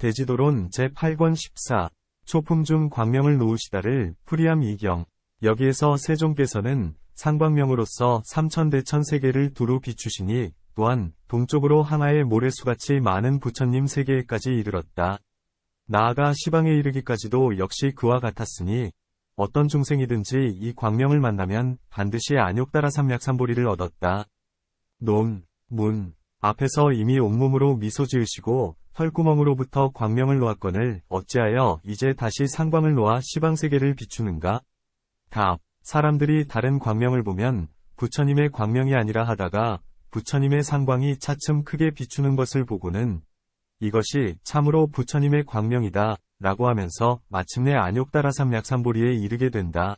대지도론 제8권 14. 초품 중 광명을 놓으시다를 풀이함 이경. 여기에서 세종께서는 상광명으로서 삼천대천 세계를 두루 비추시니 또한 동쪽으로 항하의 모래수같이 많은 부처님 세계에까지 이르렀다. 나아가 시방에 이르기까지도 역시 그와 같았으니 어떤 중생이든지 이 광명을 만나면 반드시 안욕따라 삼약삼보리를 얻었다. 논, 문, 앞에서 이미 온몸으로 미소 지으시고 털구멍으로부터 광명을 놓았거늘 어찌하여 이제 다시 상광을 놓아 시방세계를 비추는가? 답. 사람들이 다른 광명을 보면 부처님의 광명이 아니라 하다가 부처님의 상광이 차츰 크게 비추는 것을 보고는 이것이 참으로 부처님의 광명이다 라고 하면서 마침내 안욕따라 삼약삼보리에 이르게 된다.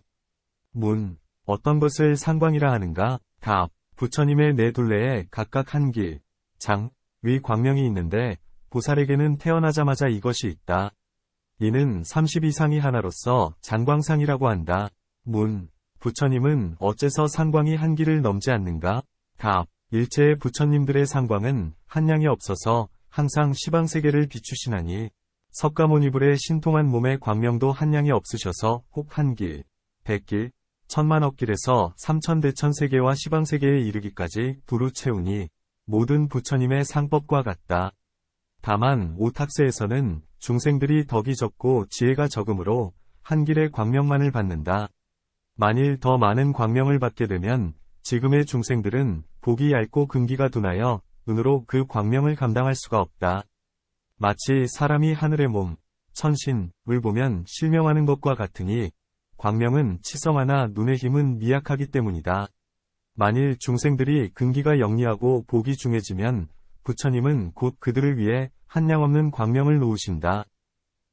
문. 어떤 것을 상광이라 하는가? 답. 부처님의 네 둘레에 각각 한 길, 장, 위 광명이 있는데 보살에게는 태어나자마자 이것이 있다. 이는 30 이상이 하나로서 장광상이라고 한다. 문. 부처님은 어째서 상광이 한 길을 넘지 않는가? 답. 일체의 부처님들의 상광은 한량이 없어서 항상 시방세계를 비추시나니 석가모니불의 신통한 몸의 광명도 한량이 없으셔서 혹 한 길, 100길, 천만억 길에서 삼천대천 세계와 시방세계에 이르기까지 두루 채우니 모든 부처님의 상법과 같다. 다만 오탁세에서는 중생들이 덕이 적고 지혜가 적으므로 한 길의 광명만을 받는다. 만일 더 많은 광명을 받게 되면 지금의 중생들은 복이 얇고 근기가 둔하여 눈으로 그 광명을 감당할 수가 없다. 마치 사람이 하늘의 몸, 천신을 보면 실명하는 것과 같으니 광명은 치성하나 눈의 힘은 미약하기 때문이다. 만일 중생들이 근기가 영리하고 복이 중해지면 부처님은 곧 그들을 위해 한량없는 광명을 놓으신다.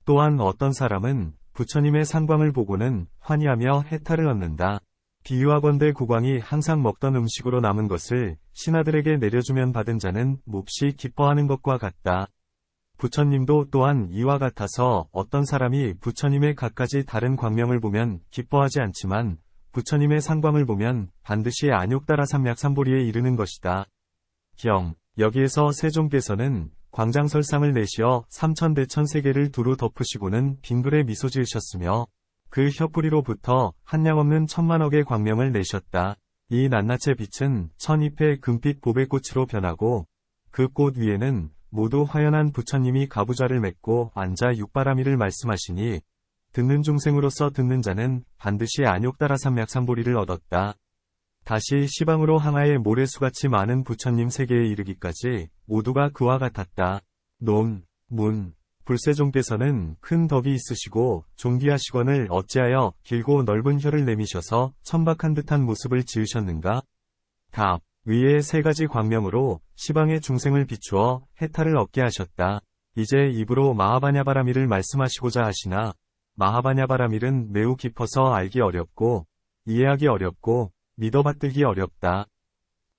또한 어떤 사람은 부처님의 상광을 보고는 환희하며 해탈을 얻는다. 비유하건대 국왕이 항상 먹던 음식으로 남은 것을 신하들에게 내려주면 받은 자는 몹시 기뻐하는 것과 같다. 부처님도 또한 이와 같아서 어떤 사람이 부처님의 갖가지 다른 광명을 보면 기뻐하지 않지만 부처님의 상광을 보면 반드시 안욕따라 삼약삼보리에 이르는 것이다. 경. 여기에서 세종께서는 광장설상을 내시어 삼천대천 세계를 두루 덮으시고는 빙글에 미소 지으셨으며 그 혀뿌리로부터 한량없는 천만억의 광명을 내셨다. 이 낱낱의 빛은 천잎의 금빛 보배꽃으로 변하고 그 꽃 위에는 모두 화연한 부처님이 가부좌를 맺고 앉아 육바라밀을 말씀하시니 듣는 중생으로서 듣는 자는 반드시 안욕따라 삼약삼보리를 얻었다. 다시 시방으로 항하의 모래수같이 많은 부처님 세계에 이르기까지 모두가 그와 같았다. 논, 문. 불세종께서는 큰 덕이 있으시고 존귀하시거늘 어찌하여 길고 넓은 혀를 내미셔서 천박한 듯한 모습을 지으셨는가? 답. 위의 세 가지 광명으로 시방의 중생을 비추어 해탈을 얻게 하셨다. 이제 입으로 마하바냐바라밀을 말씀하시고자 하시나 마하바냐바라밀은 매우 깊어서 알기 어렵고 이해하기 어렵고 믿어받들기 어렵다.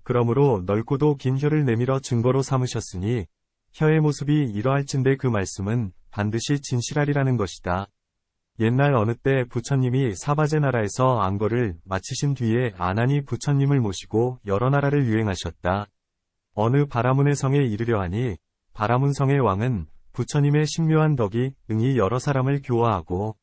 그러므로 넓고도 긴 혀를 내밀어 증거로 삼으셨으니 혀의 모습이 이러할진대 그 말씀은 반드시 진실하리라는 것이다. 옛날 어느 때 부처님이 사바제 나라에서 안거를 마치신 뒤에 아난이 부처님을 모시고 여러 나라를 유행하셨다. 어느 바라문의 성에 이르려 하니 바라문 성의 왕은 부처님의 신묘한 덕이 응히 여러 사람을 교화하고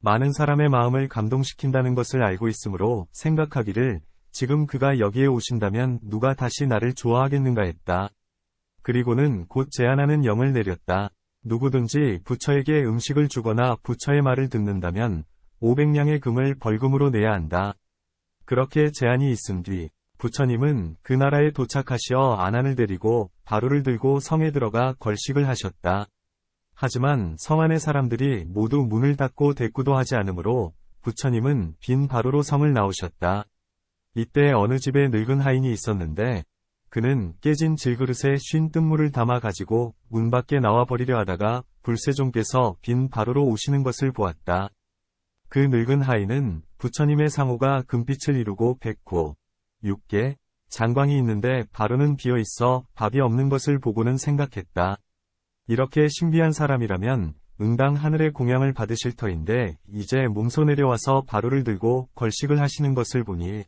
많은 사람의 마음을 감동시킨다는 것을 알고 있으므로 생각하기를 지금 그가 여기에 오신다면 누가 다시 나를 좋아하겠는가 했다. 그리고는 곧 제안하는 영을 내렸다. 누구든지 부처에게 음식을 주거나 부처의 말을 듣는다면 500냥의 금을 벌금으로 내야 한다. 그렇게 제안이 있은 뒤 부처님은 그 나라에 도착하시어 아난을 데리고 바로를 들고 성에 들어가 걸식을 하셨다. 하지만 성 안의 사람들이 모두 문을 닫고 대꾸도 하지 않으므로 부처님은 빈 바로로 성을 나오셨다. 이때 어느 집에 늙은 하인이 있었는데 그는 깨진 질그릇에 쉰 뜬물을 담아 가지고 문 밖에 나와 버리려 하다가 불세종께서 빈 바로로 오시는 것을 보았다. 그 늙은 하인은 부처님의 상호가 금빛을 이루고 100호, 6개, 장광이 있는데 바로는 비어 있어 밥이 없는 것을 보고는 생각했다. 이렇게 신비한 사람이라면 응당 하늘의 공양을 받으실 터인데 이제 몸소 내려와서 바로를 들고 걸식을 하시는 것을 보니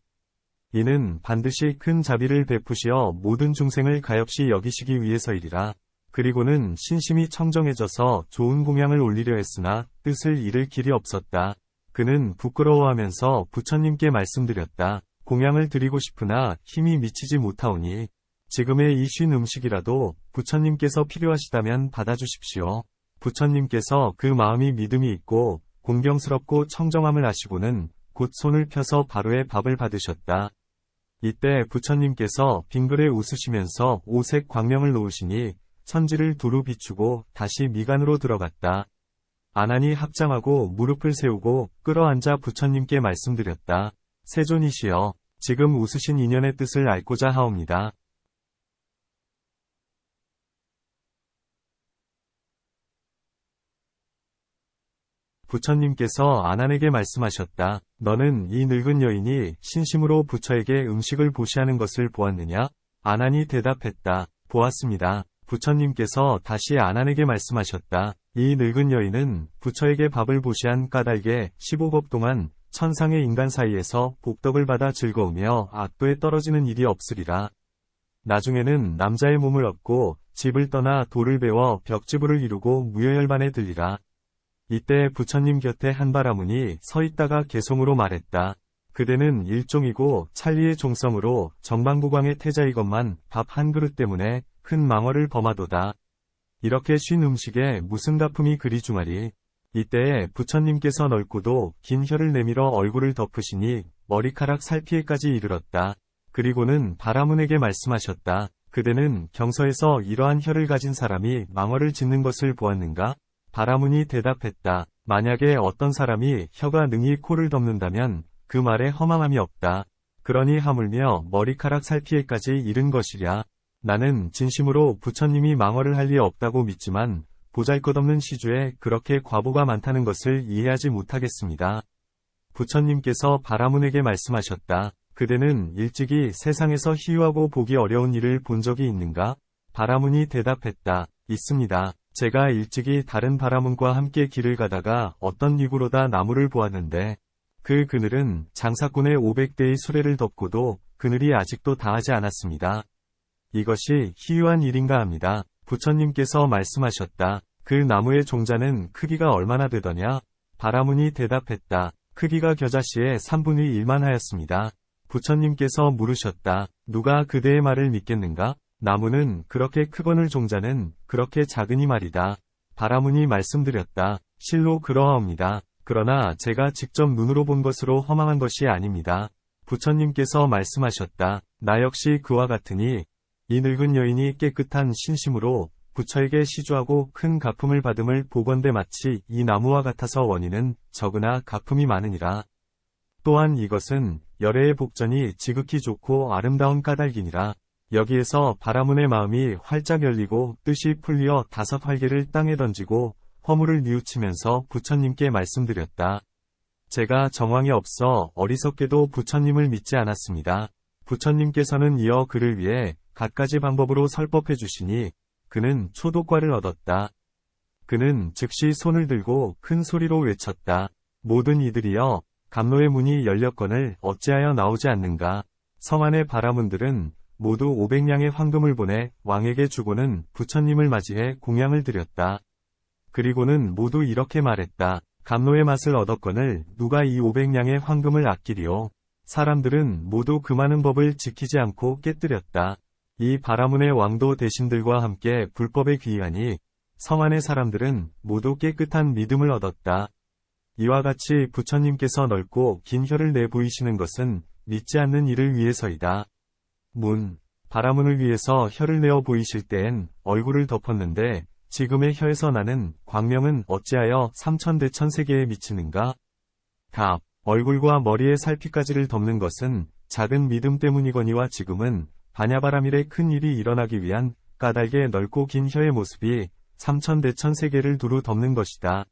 이는 반드시 큰 자비를 베푸시어 모든 중생을 가엾이 여기시기 위해서이리라. 그리고는 신심이 청정해져서 좋은 공양을 올리려 했으나 뜻을 잃을 길이 없었다. 그는 부끄러워하면서 부처님께 말씀드렸다. 공양을 드리고 싶으나 힘이 미치지 못하오니 지금의 이 쉰 음식이라도 부처님께서 필요하시다면 받아주십시오. 부처님께서 그 마음이 믿음이 있고 공경스럽고 청정함을 아시고는 곧 손을 펴서 바로의 밥을 받으셨다. 이때 부처님께서 빙그레 웃으시면서 오색 광명을 놓으시니 천지를 두루 비추고 다시 미간으로 들어갔다. 아난이 합장하고 무릎을 세우고 끌어앉아 부처님께 말씀드렸다. 세존이시여, 지금 웃으신 인연의 뜻을 알고자 하옵니다. 부처님께서 아난에게 말씀하셨다. 너는 이 늙은 여인이 신심으로 부처에게 음식을 보시하는 것을 보았느냐? 아난이 대답했다. 보았습니다. 부처님께서 다시 아난에게 말씀하셨다. 이 늙은 여인은 부처에게 밥을 보시한 까닭에 15급 동안 천상의 인간 사이에서 복덕을 받아 즐거우며 악도에 떨어지는 일이 없으리라. 나중에는 남자의 몸을 얻고 집을 떠나 돌을 베어 벽지부를 이루고 무여열반에 들리라. 이때 부처님 곁에 한 바라문이 서 있다가 개송으로 말했다. 그대는 일종이고 찰리의 종성으로 정방구광의 태자이건만 밥 한 그릇 때문에 큰 망언을 범하도다. 이렇게 쉰 음식에 무슨 가품이 그리 중하리. 이때에 부처님께서 넓고도 긴 혀를 내밀어 얼굴을 덮으시니 머리카락 살피에까지 이르렀다. 그리고는 바라문에게 말씀하셨다. 그대는 경서에서 이러한 혀를 가진 사람이 망언을 짓는 것을 보았는가? 바라문이 대답했다. 만약에 어떤 사람이 혀가 능히 코를 덮는다면 그 말에 허망함이 없다. 그러니 하물며 머리카락 살피에까지 이른 것이랴. 나는 진심으로 부처님이 망언을 할 리 없다고 믿지만 보잘것없는 시주에 그렇게 과보가 많다는 것을 이해하지 못하겠습니다. 부처님께서 바라문에게 말씀하셨다. 그대는 일찍이 세상에서 희유하고 보기 어려운 일을 본 적이 있는가? 바라문이 대답했다. 있습니다. 제가 일찍이 다른 바라문과 함께 길을 가다가 어떤 니구로다 나무를 보았는데 그 그늘은 장사꾼의 500대의 수레를 덮고도 그늘이 아직도 다하지 않았습니다. 이것이 희유한 일인가 합니다. 부처님께서 말씀하셨다. 그 나무의 종자는 크기가 얼마나 되더냐? 바라문이 대답했다. 크기가 겨자씨의 3분의 1만 하였습니다. 부처님께서 물으셨다. 누가 그대의 말을 믿겠는가? 나무는 그렇게 크거늘 종자는 그렇게 작으니 말이다. 바라문이 말씀드렸다. 실로 그러하옵니다. 그러나 제가 직접 눈으로 본 것으로 허망한 것이 아닙니다. 부처님께서 말씀하셨다. 나 역시 그와 같으니 이 늙은 여인이 깨끗한 신심으로 부처에게 시주하고 큰 가품을 받음을 보건대 마치 이 나무와 같아서 원인은 적으나 가품이 많으니라. 또한 이것은 열애의 복전이 지극히 좋고 아름다운 까닭이니라. 여기에서 바라문의 마음이 활짝 열리고 뜻이 풀려 5 활개를 땅에 던지고 허물을 뉘우치면서 부처님께 말씀드렸다. 제가 정황이 없어 어리석게도 부처님을 믿지 않았습니다. 부처님께서는 이어 그를 위해 갖가지 방법으로 설법해 주시니 그는 초독과를 얻었다. 그는 즉시 손을 들고 큰 소리로 외쳤다. 모든 이들이여, 감로의 문이 열렸거늘 어찌하여 나오지 않는가? 성 안의 바라문들은 모두 500냥의 황금을 보내 왕에게 주고는 부처님을 맞이해 공양을 드렸다. 그리고는 모두 이렇게 말했다. 감로의 맛을 얻었거늘 누가 이 500냥의 황금을 아끼리요? 사람들은 모두 그 많은 법을 지키지 않고 깨뜨렸다. 이 바라문의 왕도 대신들과 함께 불법에 귀의하니 성 안의 사람들은 모두 깨끗한 믿음을 얻었다. 이와 같이 부처님께서 넓고 긴 혀를 내보이시는 것은 믿지 않는 이를 위해서이다. 바라문을 위해서 혀를 내어 보이실 때엔 얼굴을 덮었는데 지금의 혀에서 나는 광명은 어찌하여 삼천대천세계에 미치는가? 답. 얼굴과 머리의 살피까지를 덮는 것은 작은 믿음 때문이거니와 지금은 바냐바라밀의 큰 일이 일어나기 위한 까닭의 넓고 긴 혀의 모습이 삼천대천세계를 두루 덮는 것이다.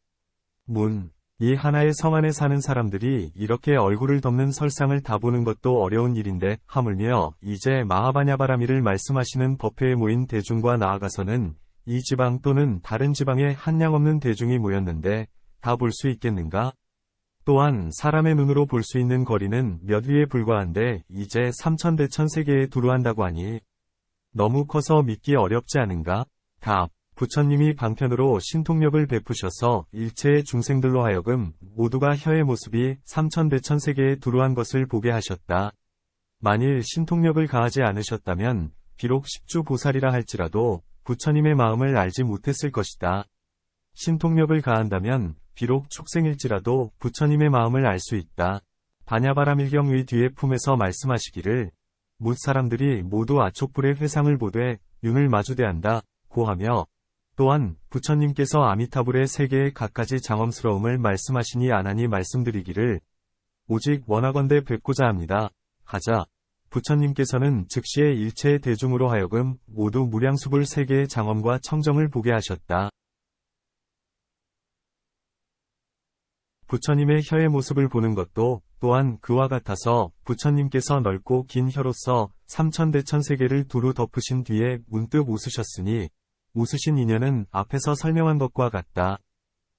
이 하나의 성 안에 사는 사람들이 이렇게 얼굴을 덮는 설상을 다 보는 것도 어려운 일인데 하물며 이제 마하바냐바라밀을 말씀하시는 법회에 모인 대중과 나아가서는 이 지방 또는 다른 지방에 한량없는 대중이 모였는데 다 볼 수 있겠는가? 또한 사람의 눈으로 볼 수 있는 거리는 몇 위에 불과한데 이제 삼천대천세계에 두루 한다고 하니 너무 커서 믿기 어렵지 않은가? 답. 부처님이 방편으로 신통력을 베푸셔서 일체의 중생들로 하여금 모두가 혀의 모습이 삼천대천세계에 두루한 것을 보게 하셨다. 만일 신통력을 가하지 않으셨다면 비록 십주보살이라 할지라도 부처님의 마음을 알지 못했을 것이다. 신통력을 가한다면 비록 축생일지라도 부처님의 마음을 알 수 있다. 반야바라밀경의 뒤에 품에서 말씀하시기를 못 사람들이 모두 아촉불의 회상을 보되 윤을 마주대한다 고하며 또한 부처님께서 아미타불의 세계의 갖가지 장엄스러움을 말씀하시니 안하니 말씀드리기를 오직 원하건대 뵙고자 합니다. 하자 부처님께서는 즉시에 일체의 대중으로 하여금 모두 무량수불 세계의 장엄과 청정을 보게 하셨다. 부처님의 혀의 모습을 보는 것도 또한 그와 같아서 부처님께서 넓고 긴 혀로서 삼천대천세계를 두루 덮으신 뒤에 문득 웃으셨으니 웃으신 인연은 앞에서 설명한 것과 같다.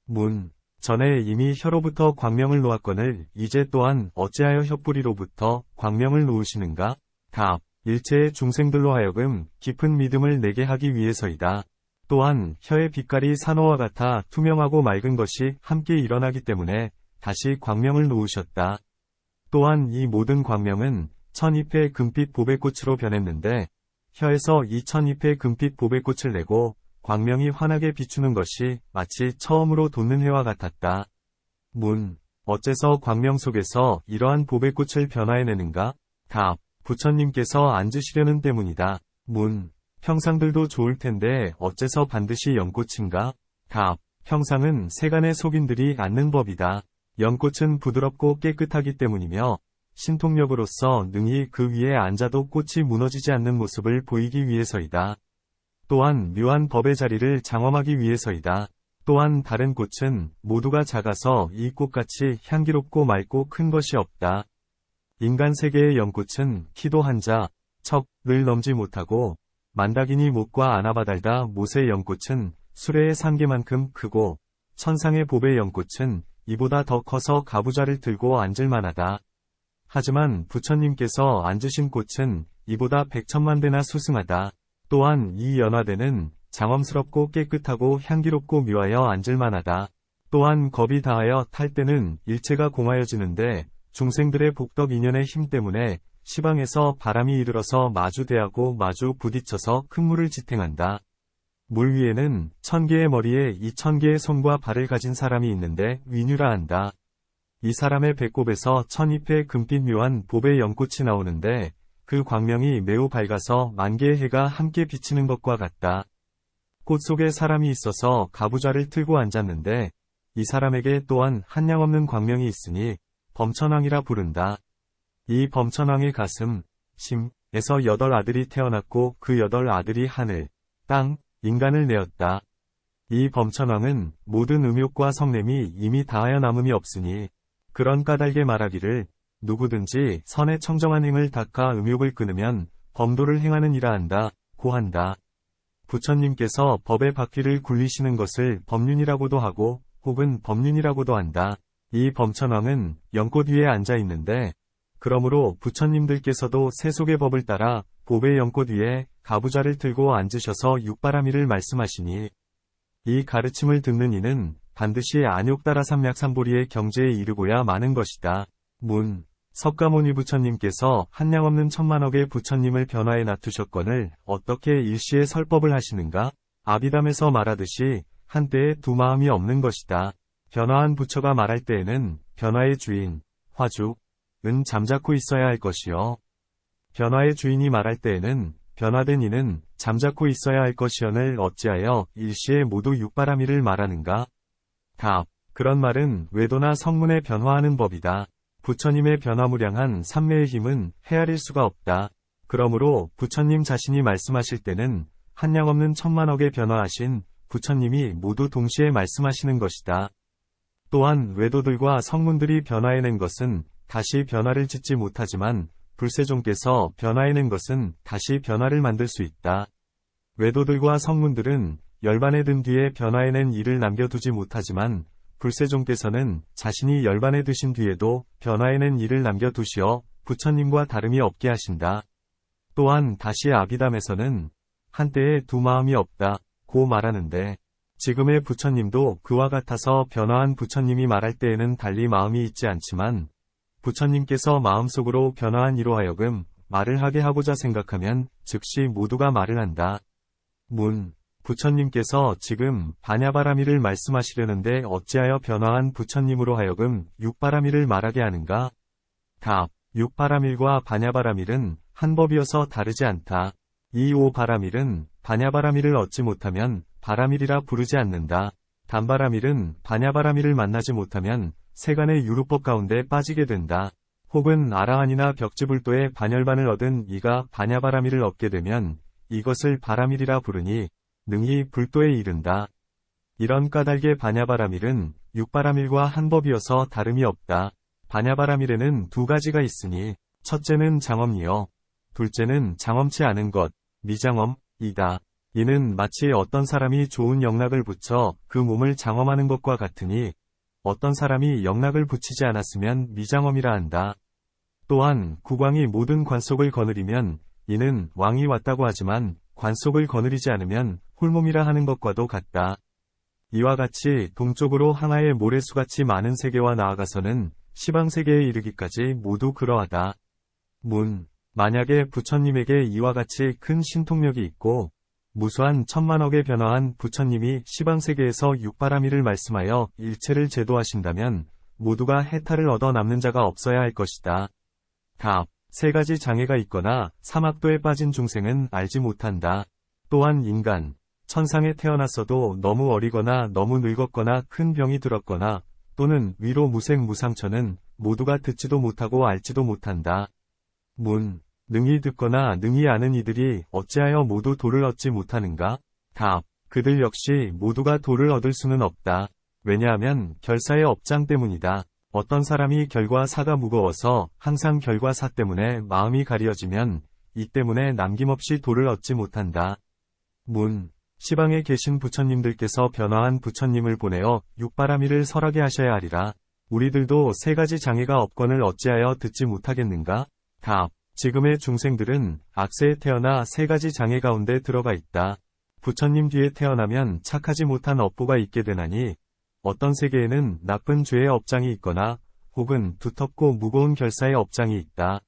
문. 전에 이미 혀로부터 광명을 놓았거늘 이제 또한 어찌하여 혀뿌리로부터 광명을 놓으시는가? 답. 일체의 중생들로 하여금 깊은 믿음을 내게 하기 위해서이다. 또한 혀의 빛깔이 산호와 같아 투명하고 맑은 것이 함께 일어나기 때문에 다시 광명을 놓으셨다. 또한 이 모든 광명은 천잎의 금빛 보배꽃으로 변했는데 혀에서 이 천잎의 금빛 보배꽃을 내고 광명이 환하게 비추는 것이 마치 처음으로 돋는 해와 같았다. 문. 어째서 광명 속에서 이러한 보배꽃을 변화해내는가? 답. 부처님께서 앉으시려는 때문이다. 문. 평상들도 좋을 텐데 어째서 반드시 연꽃인가? 답. 평상은 세간의 속인들이 앉는 법이다. 연꽃은 부드럽고 깨끗하기 때문이며 신통력으로서 능히 그 위에 앉아도 꽃이 무너지지 않는 모습을 보이기 위해서이다. 또한 묘한 법의 자리를 장엄하기 위해서이다. 또한 다른 꽃은 모두가 작아서 이 꽃같이 향기롭고 맑고 큰 것이 없다. 인간 세계의 연꽃은 키도 한자, 척을 넘지 못하고 만다기니 못과 아나바달다 못의 연꽃은 수레의 산개만큼 크고 천상의 봅의 연꽃은 이보다 더 커서 가부좌를 들고 앉을 만하다. 하지만 부처님께서 앉으신 꽃은 이보다 백천만 배나 수승하다. 또한 이 연화대는 장엄스럽고 깨끗하고 향기롭고 묘하여 앉을 만하다. 또한 겁이 다하여 탈 때는 일체가 공하여지는데 중생들의 복덕 인연의 힘 때문에 시방에서 바람이 이르러서 마주 대하고 마주 부딪혀서 큰 물을 지탱한다. 물 위에는 1000개의 머리에 이 1000개의 손과 발을 가진 사람이 있는데 위뉴라 한다. 이 사람의 배꼽에서 천잎의 금빛 묘한 봅의 연꽃이 나오는데 그 광명이 매우 밝아서 만개의 해가 함께 비치는 것과 같다. 꽃 속에 사람이 있어서 가부좌를 틀고 앉았는데 이 사람에게 또한 한량없는 광명이 있으니 범천왕이라 부른다. 이 범천왕의 가슴, 심에서 8아들이 태어났고 그 8아들이 하늘, 땅, 인간을 내었다. 이 범천왕은 모든 음욕과 성냄이 이미 다하여 남음이 없으니 그런 까닭에 말하기를 누구든지 선의 청정한 행을 닦아 음욕을 끊으면 범도를 행하는 이라 한다, 고한다. 부처님께서 법의 바퀴를 굴리시는 것을 법륜이라고도 하고 혹은 법륜이라고도 한다. 이 범천왕은 연꽃 위에 앉아 있는데 그러므로 부처님들께서도 세속의 법을 따라 봅의 연꽃 위에 가부좌를 들고 앉으셔서 육바라밀을 말씀하시니 이 가르침을 듣는 이는 반드시 안욕따라 삼약삼보리의 경지에 이르고야 마는 것이다. 문. 석가모니 부처님께서 한량없는 천만억의 부처님을 변화해 놔두셨거늘 어떻게 일시에 설법을 하시는가? 아비담에서 말하듯이 한때에 두 마음이 없는 것이다. 변화한 부처가 말할 때에는 변화의 주인, 화주, 은 잠자코 있어야 할 것이요. 변화의 주인이 말할 때에는 변화된 이는 잠자코 있어야 할 것이언을 어찌하여 일시에 모두 육바라밀을 말하는가? 답. 그런 말은 외도나 성문에 변화하는 법이다. 부처님의 변화무량한 삼매의 힘은 헤아릴 수가 없다. 그러므로 부처님 자신이 말씀하실 때는 한량없는 천만억에 변화하신 부처님이 모두 동시에 말씀하시는 것이다. 또한 외도들과 성문들이 변화해낸 것은 다시 변화를 짓지 못하지만 불세종께서 변화해낸 것은 다시 변화를 만들 수 있다. 외도들과 성문들은 열반에 든 뒤에 변화해낸 일을 남겨두지 못하지만 불세종께서는 자신이 열반에 드신 뒤에도 변화해낸 일을 남겨두시어 부처님과 다름이 없게 하신다. 또한 다시 아비담에서는 한때에 두 마음이 없다. 고 말하는데, 지금의 부처님도 그와 같아서 변화한 부처님이 말할 때에는 달리 마음이 있지 않지만, 부처님께서 마음속으로 변화한 이로 하여금 말을 하게 하고자 생각하면 즉시 모두가 말을 한다. 문. 부처님께서 지금 바냐바라미를 말씀하시려는데 어찌하여 변화한 부처님으로 하여금 육바라밀을 말하게 하는가? 답. 육바라밀과 바냐바라밀은 한 법이어서 다르지 않다. 이 오바라밀은 바냐바라밀을 얻지 못하면 바라밀이라 부르지 않는다. 단바라밀은 바냐바라밀을 만나지 못하면 세간의 유루법 가운데 빠지게 된다. 혹은 아라한이나 벽지불도의 반열반을 얻은 이가 바냐바라밀을 얻게 되면 이것을 바라밀이라 부르니 능히 불도에 이른다. 이런 까닭의 바냐바라밀은 육바라밀과 한 법이어서 다름이 없다. 바냐바라밀에는 두 가지가 있으니 첫째는 장엄이요. 둘째는 장엄치 않은 것, 미장엄이다. 이는 마치 어떤 사람이 좋은 영락을 붙여 그 몸을 장엄하는 것과 같으니 어떤 사람이 영락을 붙이지 않았으면 미장엄이라 한다. 또한 국왕이 모든 관속을 거느리면 이는 왕이 왔다고 하지만 관속을 거느리지 않으면 홀몸이라 하는 것과도 같다. 이와 같이 동쪽으로 항하의 모래수같이 많은 세계와 나아가서는 시방세계에 이르기까지 모두 그러하다. 문. 만약에 부처님에게 이와 같이 큰 신통력이 있고 무수한 천만억에 변화한 부처님이 시방세계에서 육바라밀을 말씀하여 일체를 제도하신다면 모두가 해탈을 얻어 남는 자가 없어야 할 것이다. 답. 세 가지 장애가 있거나 사막도에 빠진 중생은 알지 못한다. 또한 인간, 천상에 태어났어도 너무 어리거나 너무 늙었거나 큰 병이 들었거나 또는 위로 무색무상처는 모두가 듣지도 못하고 알지도 못한다. 문. 능히 듣거나 능히 아는 이들이 어찌하여 모두 도를 얻지 못하는가? 답. 그들 역시 모두가 도를 얻을 수는 없다. 왜냐하면 결사의 업장 때문이다. 어떤 사람이 결과사가 무거워서 항상 결과사 때문에 마음이 가려지면 이 때문에 남김없이 도를 얻지 못한다. 문. 시방에 계신 부처님들께서 변화한 부처님을 보내어 육바라밀을 설하게 하셔야 하리라. 우리들도 세 가지 장애가 없건을 어찌하여 듣지 못하겠는가? 답. 지금의 중생들은 악세에 태어나 세 가지 장애 가운데 들어가 있다. 부처님 뒤에 태어나면 착하지 못한 업보가 있게 되나니 어떤 세계에는 나쁜 죄의 업장이 있거나 혹은 두텁고 무거운 결사의 업장이 있다.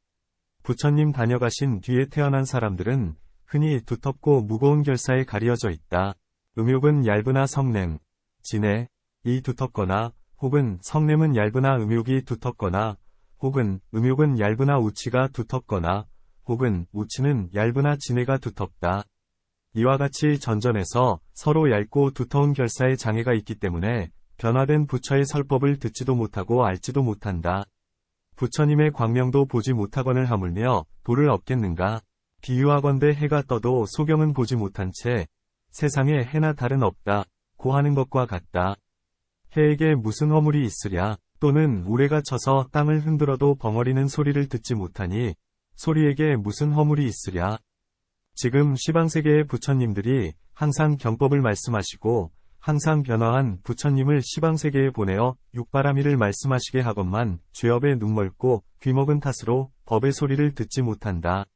부처님 다녀가신 뒤에 태어난 사람들은 흔히 두텁고 무거운 결사에 가려져 있다. 음욕은 얇으나 성냄, 진해, 이 두텁거나 혹은 성냄은 얇으나 음욕이 두텁거나 혹은 음욕은 얇으나 우치가 두텁거나 혹은 우치는 얇으나 진해가 두텁다. 이와 같이 전전에서 서로 얇고 두터운 결사의 장애가 있기 때문에 변화된 부처의 설법을 듣지도 못하고 알지도 못한다. 부처님의 광명도 보지 못하거늘 하물며 도를 얻겠는가? 비유하건대 해가 떠도 소경은 보지 못한 채 세상에 해나 달은 없다 고 하는 것과 같다. 해에게 무슨 허물이 있으랴? 또는 우레가 쳐서 땅을 흔들어도 벙어리는 소리를 듣지 못하니 소리에게 무슨 허물이 있으랴? 지금 시방세계의 부처님들이 항상 경법을 말씀하시고 항상 변화한 부처님을 시방세계에 보내어 육바라밀을 말씀하시게 하건만 죄업에 눈멀고 귀먹은 탓으로 법의 소리를 듣지 못한다.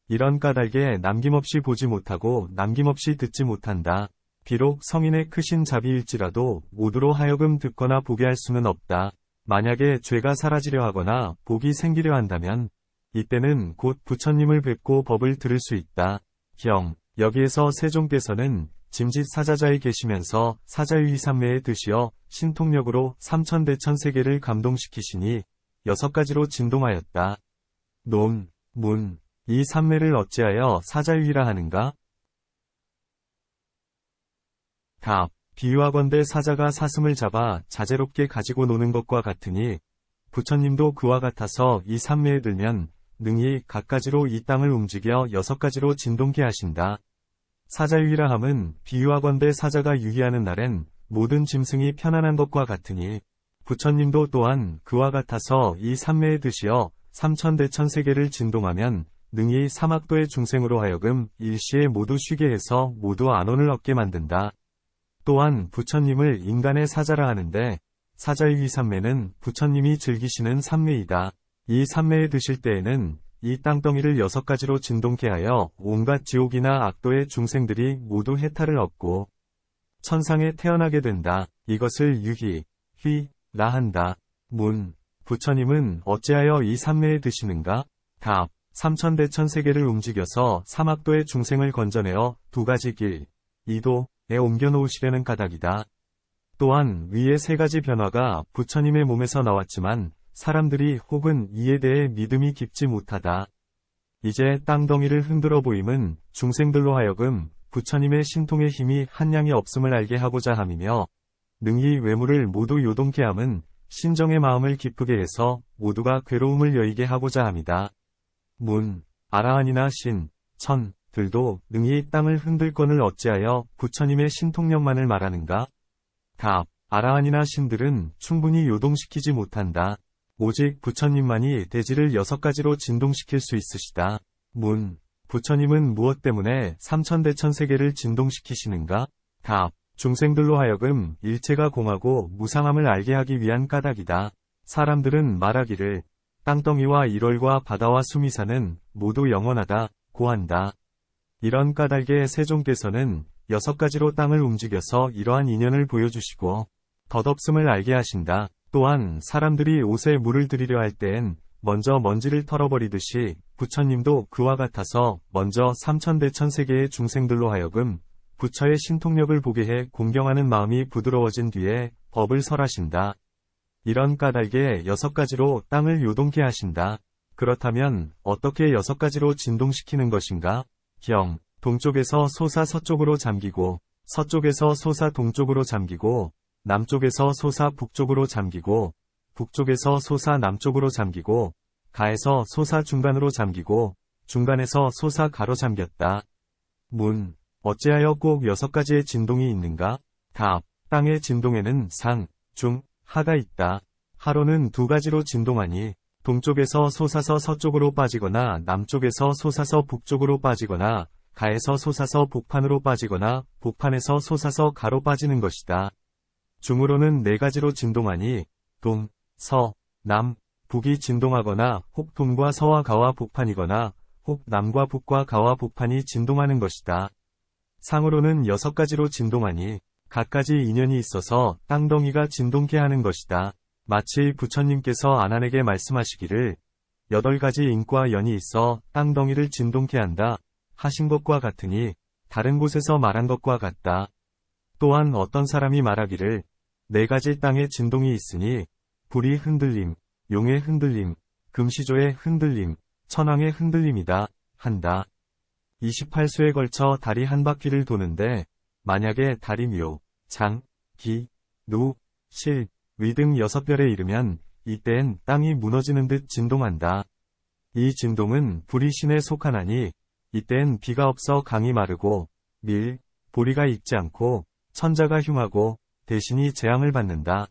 이런 까닭에 남김없이 보지 못하고 남김없이 듣지 못한다. 비록 성인의 크신 자비일지라도 모두로 하여금 듣거나 보게 할 수는 없다. 만약에 죄가 사라지려 하거나 복이 생기려 한다면 이때는 곧 부처님을 뵙고 법을 들을 수 있다. 경. 여기에서 세종께서는 짐짓 사자자에 계시면서 사자유의 삼매에 드시어 신통력으로 삼천대천 세계를 감동시키시니 6가지로 진동하였다. 논, 문. 이 삼매를 어찌하여 사자유의라 하는가? 답. 비유하건대 사자가 사슴을 잡아 자재롭게 가지고 노는 것과 같으니 부처님도 그와 같아서 이 삼매에 들면 능히 각가지로 이 땅을 움직여 6가지로 진동케 하신다. 사자유의라 함은 비유하건대 사자가 유의하는 날엔 모든 짐승이 편안한 것과 같으니 부처님도 또한 그와 같아서 이 삼매에 드시어 삼천대천 세계를 진동하면 능히 사막도의 중생으로 하여금 일시에 모두 쉬게 해서 모두 안온을 얻게 만든다. 또한 부처님을 인간의 사자라 하는데 사자유의 삼매는 부처님이 즐기시는 삼매이다. 이 삼매에 드실 때에는 이 땅덩이를 6가지로 진동케 하여 온갖 지옥이나 악도의 중생들이 모두 해탈을 얻고 천상에 태어나게 된다. 이것을 유희, 휘라 한다. 문, 부처님은 어찌하여 이 삼매에 드시는가? 답, 삼천대천세계를 움직여서 삼악도의 중생을 건져내어 2가지 길, 이도에 옮겨놓으시려는 까닭이다. 또한 위의 3가지 변화가 부처님의 몸에서 나왔지만 사람들이 혹은 이에 대해 믿음이 깊지 못하다. 이제 땅덩이를 흔들어 보임은 중생들로 하여금 부처님의 신통의 힘이 한량이 없음을 알게 하고자 함이며, 능히 외물을 모두 요동케 함은 신정의 마음을 기쁘게 해서 모두가 괴로움을 여의게 하고자 함이다. 문, 아라한이나 신, 천, 들도 능히 땅을 흔들건을 어찌하여 부처님의 신통력만을 말하는가? 답, 아라한이나 신들은 충분히 요동시키지 못한다. 오직 부처님만이 대지를 6가지로 진동시킬 수 있으시다. 문, 부처님은 무엇 때문에 삼천대천세계를 진동시키시는가? 답, 중생들로 하여금 일체가 공하고 무상함을 알게 하기 위한 까닭이다. 사람들은 말하기를 땅덩이와 일월과 바다와 수미산은 모두 영원하다, 고한다. 이런 까닭에 세종께서는 6가지로 땅을 움직여서 이러한 인연을 보여주시고 덧없음을 알게 하신다. 또한 사람들이 옷에 물을 들이려 할 때엔 먼저 먼지를 털어버리듯이 부처님도 그와 같아서 먼저 삼천대천세계의 중생들로 하여금 부처의 신통력을 보게 해 공경하는 마음이 부드러워진 뒤에 법을 설하신다. 이런 까닭에 6가지로 땅을 요동케 하신다. 그렇다면 어떻게 6가지로 진동시키는 것인가? 경, 동쪽에서 솟아 서쪽으로 잠기고, 서쪽에서 솟아 동쪽으로 잠기고, 남쪽에서 솟아 북쪽으로 잠기고, 북쪽에서 솟아 남쪽으로 잠기고, 가에서 솟아 중간으로 잠기고, 중간에서 솟아 가로 잠겼다. 문, 어찌하여 꼭 6가지의 진동이 있는가? 답, 땅의 진동에는 상, 중, 하가 있다. 하로는 2가지로 진동하니, 동쪽에서 솟아서 서쪽으로 빠지거나 남쪽에서 솟아서 북쪽으로 빠지거나 가에서 솟아서 북판으로 빠지거나 북판에서 솟아서 가로 빠지는 것이다. 중으로는 4가지로 진동하니 동, 서, 남, 북이 진동하거나 혹 동과 서와 가와 북판이거나 혹 남과 북과 가와 북판이 진동하는 것이다. 상으로는 6가지로 진동하니 각가지 인연이 있어서 땅덩이가 진동케 하는 것이다. 마치 부처님께서 아난에게 말씀하시기를 8가지 인과 연이 있어 땅덩이를 진동케 한다 하신 것과 같으니 다른 곳에서 말한 것과 같다. 또한 어떤 사람이 말하기를 4가지 땅의 진동이 있으니 불이 흔들림, 용의 흔들림, 금시조의 흔들림, 천왕의 흔들림이다 한다. 28수에 걸쳐 달이 한 바퀴를 도는데 만약에 달이 묘, 장, 기, 누, 실, 위 등 6별에 이르면 이때엔 땅이 무너지는 듯 진동한다. 이 진동은 불이 신에 속하나니 이때엔 비가 없어 강이 마르고 밀, 보리가 익지 않고 천자가 흉하고 대신이 재앙을 받는다.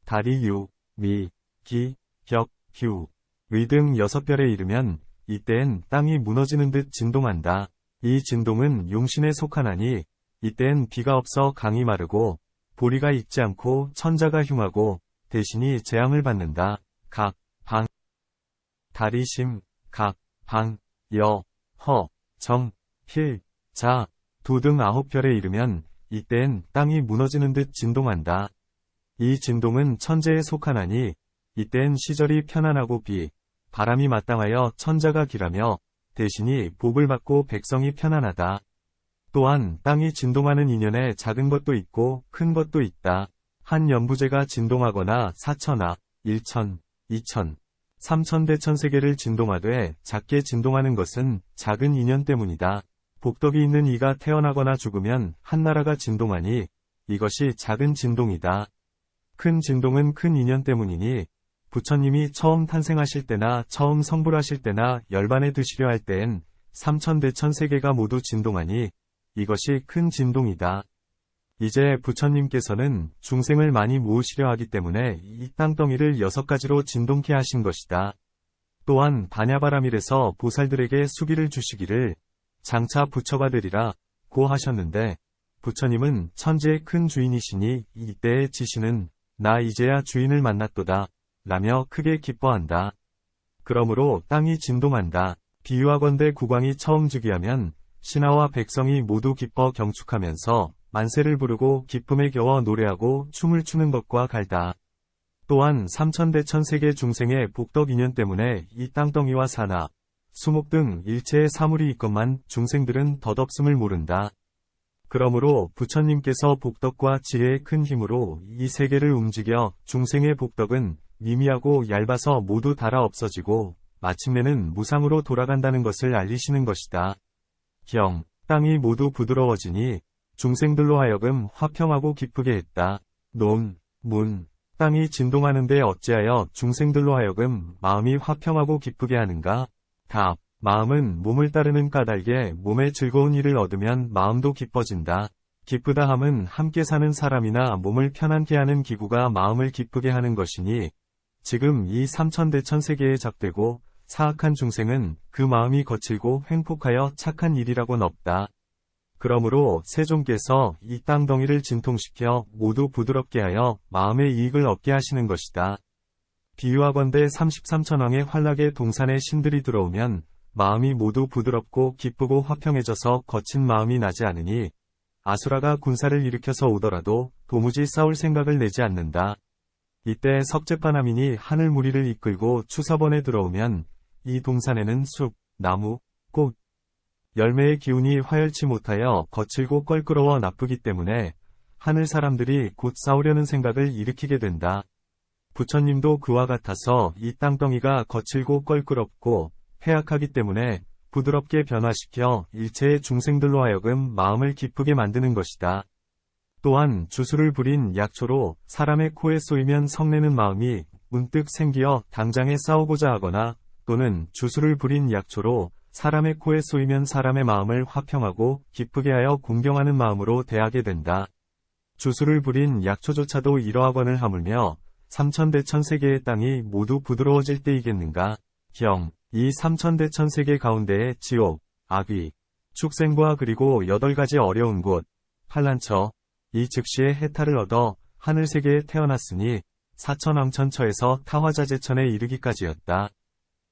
달이 유, 미, 기, 격, 휴, 위 등 6별에 이르면 이때엔 땅이 무너지는 듯 진동한다. 이 진동은 용신에 속하나니 이때엔 비가 없어 강이 마르고 보리가 익지 않고 천자가 흉하고 대신이 재앙을 받는다. 각, 방, 달이 심, 각, 방, 여, 허, 정, 필, 자, 두 등 9별에 이르면 이때엔 땅이 무너지는 듯 진동한다. 이 진동은 천재에 속하나니 이때엔 시절이 편안하고 비, 바람이 마땅하여 천자가 길하며 대신이 복을 받고 백성이 편안하다. 또한 땅이 진동하는 인연에 작은 것도 있고 큰 것도 있다. 한 연부제가 진동하거나 4천하, 1천, 2천, 3천대천세계를 진동하되 작게 진동하는 것은 작은 인연 때문이다. 복덕이 있는 이가 태어나거나 죽으면 한 나라가 진동하니 이것이 작은 진동이다. 큰 진동은 큰 인연 때문이니 부처님이 처음 탄생하실 때나 처음 성불하실 때나 열반에 드시려 할 때엔 삼천대천세계가 모두 진동하니 이것이 큰 진동이다. 이제 부처님께서는 중생을 많이 모으시려 하기 때문에 이 땅덩이를 6가지로 진동케 하신 것이다. 또한 반야바라밀에서 보살들에게 수기를 주시기를 장차 부처가 되리라 고 하셨는데 부처님은 천지의 큰 주인이시니 이때의 지시는 나 이제야 주인을 만났도다 라며 크게 기뻐한다. 그러므로 땅이 진동한다. 비유하건대 국왕이 처음 즉위하면 신하와 백성이 모두 기뻐 경축하면서 만세를 부르고 기쁨에 겨워 노래하고 춤을 추는 것과 같다. 또한 삼천대천세계 중생의 복덕 인연 때문에 이 땅덩이와 산하, 수목 등 일체의 사물이 있건만 중생들은 덧없음을 모른다. 그러므로 부처님께서 복덕과 지혜의 큰 힘으로 이 세계를 움직여 중생의 복덕은 미미하고 얇아서 모두 닳아 없어지고 마침내는 무상으로 돌아간다는 것을 알리시는 것이다. 경, 땅이 모두 부드러워지니 중생들로 하여금 화평하고 기쁘게 했다. 논, 문, 땅이 진동하는데 어찌하여 중생들로 하여금 마음이 화평하고 기쁘게 하는가? 답, 마음은 몸을 따르는 까닭에 몸에 즐거운 일을 얻으면 마음도 기뻐진다. 기쁘다 함은 함께 사는 사람이나 몸을 편안케 하는 기구가 마음을 기쁘게 하는 것이니 지금 이 삼천대천세계에 작되고 사악한 중생은 그 마음이 거칠고 횡폭하여 착한 일이라곤 없다. 그러므로 세존께서 이 땅덩이를 진통시켜 모두 부드럽게 하여 마음의 이익을 얻게 하시는 것이다. 비유하건대 33천왕의 환락에 동산의 신들이 들어오면 마음이 모두 부드럽고 기쁘고 화평해져서 거친 마음이 나지 않으니 아수라가 군사를 일으켜서 오더라도 도무지 싸울 생각을 내지 않는다. 이때 석재바나민이 하늘 무리를 이끌고 추서번에 들어오면 이 동산에는 숲, 나무, 꽃, 열매의 기운이 화열치 못하여 거칠고 껄끄러워 나쁘기 때문에 하늘 사람들이 곧 싸우려는 생각을 일으키게 된다. 부처님도 그와 같아서 이 땅덩이가 거칠고 껄끄럽고 해악하기 때문에 부드럽게 변화시켜 일체의 중생들로 하여금 마음을 기쁘게 만드는 것이다. 또한 주술을 부린 약초로 사람의 코에 쏘이면 성내는 마음이 문득 생기어 당장에 싸우고자 하거나 또는 주술을 부린 약초로 사람의 코에 쏘이면 사람의 마음을 화평하고 기쁘게 하여 공경하는 마음으로 대하게 된다. 주술을 부린 약초조차도 이러하거늘 하물며 삼천대천세계의 땅이 모두 부드러워질 때이겠는가? 경, 이 삼천대천세계 가운데에 지옥, 악귀, 축생과 그리고 8가지 어려운 곳, 환란처, 이 즉시에 해탈을 얻어 하늘세계에 태어났으니 사천왕천처에서 타화자재천에 이르기까지였다.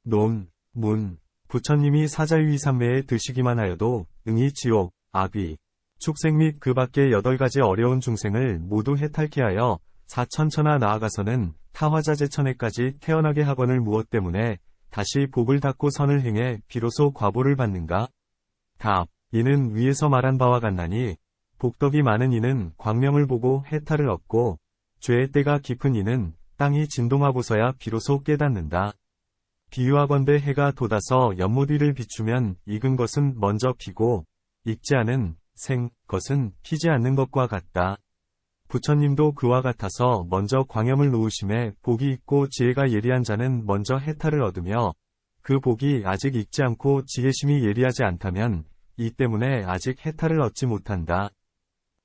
논, 문, 부처님이 사자유이삼매에 드시기만 하여도 응이 지옥, 악귀, 축생 및 그 밖의 8가지 어려운 중생을 모두 해탈케 하여 사천처나 나아가서는 타화자재천에까지 태어나게 하거늘 무엇 때문에 다시 복을 닦고 선을 행해 비로소 과보를 받는가? 답, 이는 위에서 말한 바와 같나니 복덕이 많은 이는 광명을 보고 해탈을 얻고 죄의 때가 깊은 이는 땅이 진동하고서야 비로소 깨닫는다. 비유하건대 해가 돋아서 연못 위를 비추면 익은 것은 먼저 피고 익지 않은 생 것은 피지 않는 것과 같다. 부처님도 그와 같아서 먼저 광염을 놓으심에 복이 있고 지혜가 예리한 자는 먼저 해탈을 얻으며 그 복이 아직 익지 않고 지혜심이 예리하지 않다면 이 때문에 아직 해탈을 얻지 못한다.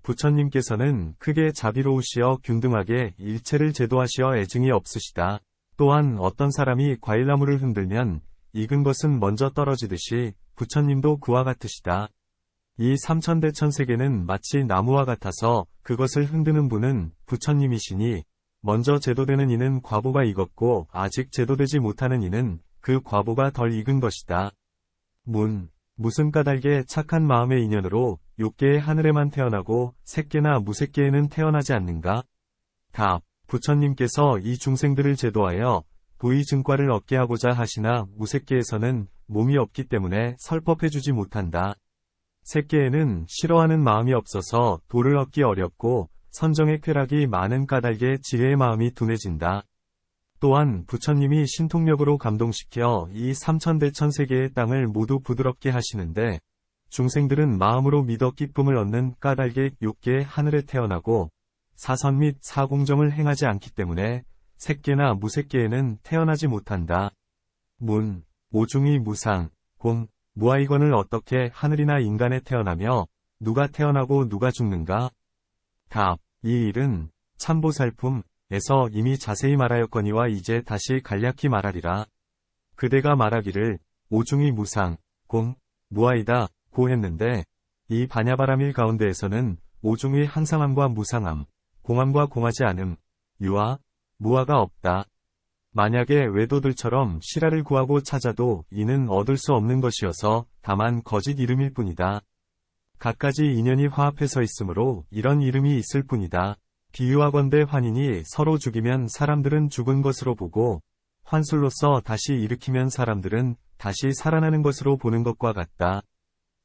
부처님께서는 크게 자비로우시어 균등하게 일체를 제도하시어 애증이 없으시다. 또한 어떤 사람이 과일나무를 흔들면 익은 것은 먼저 떨어지듯이 부처님도 그와 같으시다. 이 삼천대천세계는 마치 나무와 같아서 그것을 흔드는 분은 부처님이시니 먼저 제도되는 이는 과보가 익었고 아직 제도되지 못하는 이는 그 과보가 덜 익은 것이다. 문, 무슨 까닭에 착한 마음의 인연으로 6개의 하늘에만 태어나고 새끼나 무새끼에는 태어나지 않는가? 답, 부처님께서 이 중생들을 제도하여 도의 증과를 얻게 하고자 하시나 무새끼에서는 몸이 없기 때문에 설법해주지 못한다. 새끼에는 싫어하는 마음이 없어서 도를 얻기 어렵고 선정의 쾌락이 많은 까닭에 지혜의 마음이 둔해진다. 또한 부처님이 신통력으로 감동시켜 이 삼천대천세계의 땅을 모두 부드럽게 하시는데 중생들은 마음으로 믿어 기쁨을 얻는 까닭에 6개의 하늘에 태어나고 사선 및 사공정을 행하지 않기 때문에 새끼나 무새끼에는 태어나지 못한다. 문, 오중이 무상, 공, 무아이건을 어떻게 하늘이나 인간에 태어나며 누가 태어나고 누가 죽는가? 답, 이 일은 참보살품에서 이미 자세히 말하였거니와 이제 다시 간략히 말하리라. 그대가 말하기를 오중이 무상, 공, 무아이다 고 했는데 이 반야바라밀 가운데에서는 오중의 항상함과 무상함, 공함과 공하지 않음, 유아, 무아가 없다. 만약에 외도들처럼 실화를 구하고 찾아도 이는 얻을 수 없는 것이어서 다만 거짓 이름일 뿐이다. 갖가지 인연이 화합해서 있으므로 이런 이름이 있을 뿐이다. 비유하건대 환인이 서로 죽이면 사람들은 죽은 것으로 보고 환술로서 다시 일으키면 사람들은 다시 살아나는 것으로 보는 것과 같다.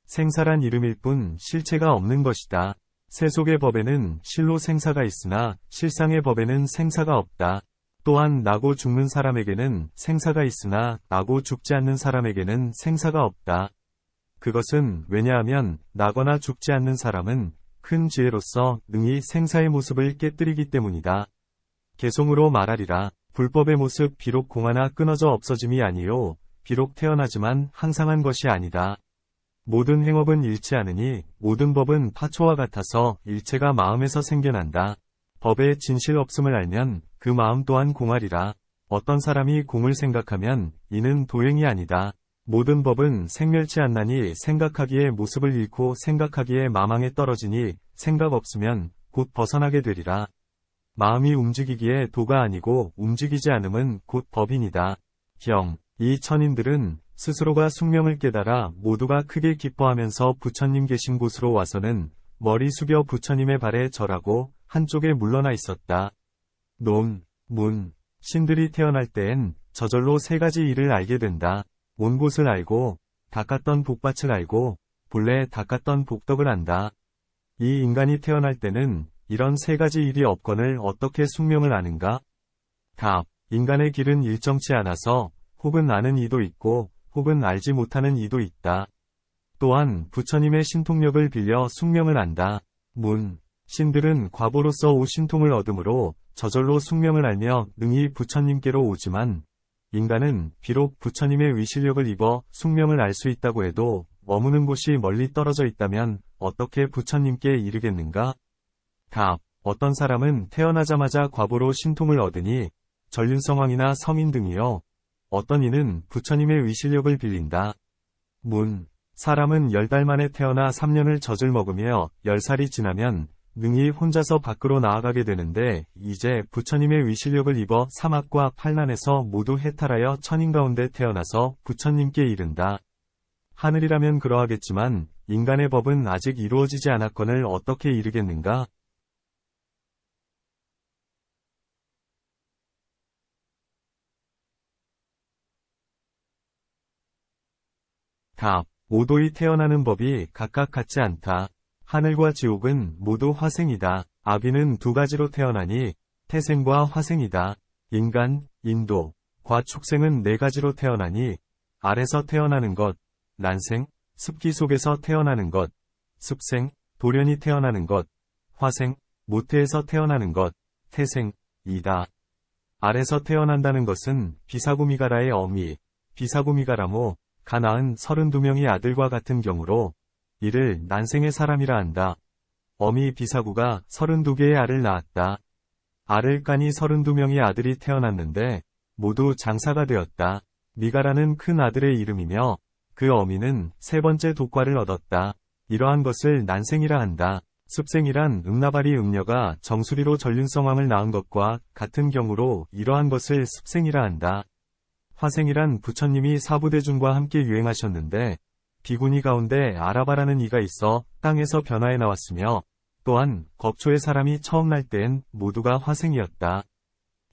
생사란 이름일 뿐 실체가 없는 것이다. 세속의 법에는 실로 생사가 있으나 실상의 법에는 생사가 없다. 또한 나고 죽는 사람에게는 생사가 있으나 나고 죽지 않는 사람에게는 생사가 없다. 그것은 왜냐하면 나거나 죽지 않는 사람은 큰 지혜로서 능히 생사의 모습을 깨뜨리기 때문이다. 개송으로 말하리라. 불법의 모습 비록 공하나 끊어져 없어짐이 아니요 비록 태어나지만 항상한 것이 아니다. 모든 행업은 일치하느니 모든 법은 파초와 같아서 일체가 마음에서 생겨난다. 법의 진실 없음을 알면 그 마음 또한 공하리라. 어떤 사람이 공을 생각하면 이는 도행이 아니다. 모든 법은 생멸치 않나니 생각하기에 모습을 잃고 생각하기에 마망에 떨어지니 생각 없으면 곧 벗어나게 되리라. 마음이 움직이기에 도가 아니고 움직이지 않음은 곧 법이니다. 이 천인들은 스스로가 숙명을 깨달아 모두가 크게 기뻐하면서 부처님 계신 곳으로 와서는 머리 숙여 부처님의 발에 절하고 한쪽에 물러나 있었다. 신들이 태어날 때엔 저절로 세 가지 일을 알게 된다. 온 곳을 알고, 닦았던 복밭을 알고, 본래 닦았던 복덕을 안다. 이 인간이 태어날 때는 이런 세 가지 일이 없거늘 어떻게 숙명을 아는가? 답. 인간의 길은 일정치 않아서 혹은 아는 이도 있고 혹은 알지 못하는 이도 있다. 또한 부처님의 신통력을 빌려 숙명을 안다. 신들은 과보로서 오 신통을 얻으므로 저절로 숙명을 알며 능히 부처님께로 오지만 인간은 비록 부처님의 위실력을 입어 숙명을 알 수 있다고 해도 머무는 곳이 멀리 떨어져 있다면 어떻게 부처님께 이르겠는가? 답. 어떤 사람은 태어나자마자 과보로 신통을 얻으니 전륜성왕이나 성인 등이요. 어떤 이는 부처님의 위실력을 빌린다. 사람은 10달 만에 태어나 3년을 젖을 먹으며 10살이 지나면 능히 혼자서 밖으로 나아가게 되는데 이제 부처님의 위실력을 입어 사막과 팔난에서 모두 해탈하여 천인 가운데 태어나서 부처님께 이른다. 하늘이라면 그러하겠지만 인간의 법은 아직 이루어지지 않았거늘 어떻게 이르겠는가? 답. 오도이 태어나는 법이 각각 같지 않다. 하늘과 지옥은 모두 화생이다. 아비는 두 가지로 태어나니 태생과 화생이다. 인간, 인도, 과 축생은 네 가지로 태어나니 알에서 태어나는 것, 난생, 습기 속에서 태어나는 것, 습생, 돌연히 태어나는 것, 화생, 모태에서 태어나는 것, 태생이다. 알에서 태어난다는 것은 비사구미가라의 어미, 비사구미가라모, 가 낳은 32명의 아들과 같은 경우로 이를 난생의 사람이라 한다. 어미 비사구가 32개의 알을 낳았다. 알을 까니 32명의 아들이 태어났는데 모두 장사가 되었다. 미가라는 큰 아들의 이름이며 그 어미는 세 번째 독과를 얻었다. 이러한 것을 난생이라 한다. 습생이란 음나발이 음녀가 정수리로 전륜성왕을 낳은 것과 같은 경우로 이러한 것을 습생이라 한다. 화생이란 부처님이 사부대중과 함께 유행하셨는데 비구니 가운데 아라바라는 이가 있어 땅에서 변화해 나왔으며 또한 겁초의 사람이 처음 날 땐 모두가 화생이었다.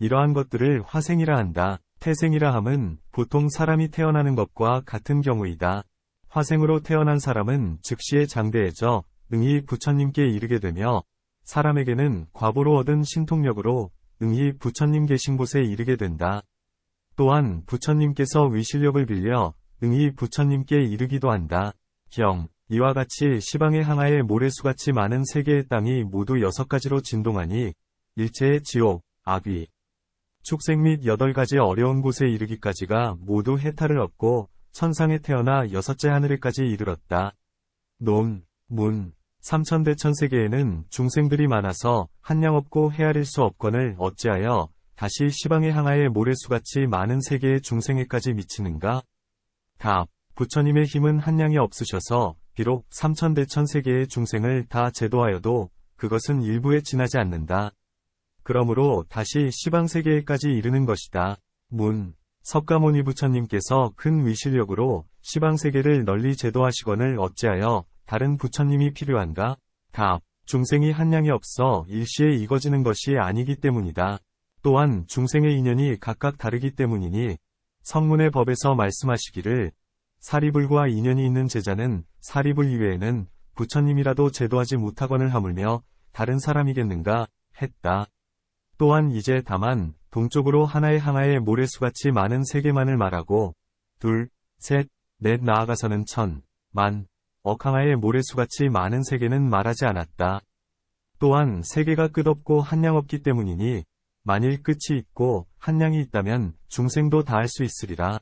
이러한 것들을 화생이라 한다. 태생이라 함은 보통 사람이 태어나는 것과 같은 경우이다. 화생으로 태어난 사람은 즉시에 장대해져 능히 부처님께 이르게 되며 사람에게는 과보로 얻은 신통력으로 능히 부처님 계신 곳에 이르게 된다. 또한 부처님께서 위실력을 빌려 능히 부처님께 이르기도 한다. 이와 같이 시방의 항하에 모래수같이 많은 세계의 땅이 모두 6가지로 진동하니 일체의 지옥, 악귀, 축생 및 8가지 어려운 곳에 이르기까지가 모두 해탈을 얻고 천상에 태어나 6째 하늘에까지 이르렀다. 삼천대천세계에는 중생들이 많아서 한량 없고 헤아릴 수 없거늘 어찌하여 다시 시방의 항하에 모래수같이 많은 세계의 중생에까지 미치는가? 답. 부처님의 힘은 한량이 없으셔서 비록 삼천대천 세계의 중생을 다 제도하여도 그것은 일부에 지나지 않는다. 그러므로 다시 시방세계에까지 이르는 것이다. 문. 석가모니 부처님께서 큰 위실력으로 시방세계를 널리 제도하시거늘 어찌하여 다른 부처님이 필요한가? 답. 중생이 한량이 없어 일시에 이거지는 것이 아니기 때문이다. 또한 중생의 인연이 각각 다르기 때문이니 성문의 법에서 말씀하시기를 사리불과 인연이 있는 제자는 사리불 이외에는 부처님이라도 제도하지 못하거늘 하물며 다른 사람이겠는가 했다. 또한 이제 다만 동쪽으로 하나의 항아의 모래수같이 많은 세계만을 말하고 둘, 셋, 넷 나아가서는 천, 만, 억 항아의 모래수같이 많은 세계는 말하지 않았다. 또한 세계가 끝없고 한량 없기 때문이니 만일 끝이 있고 한량이 있다면 중생도 다할 수 있으리라.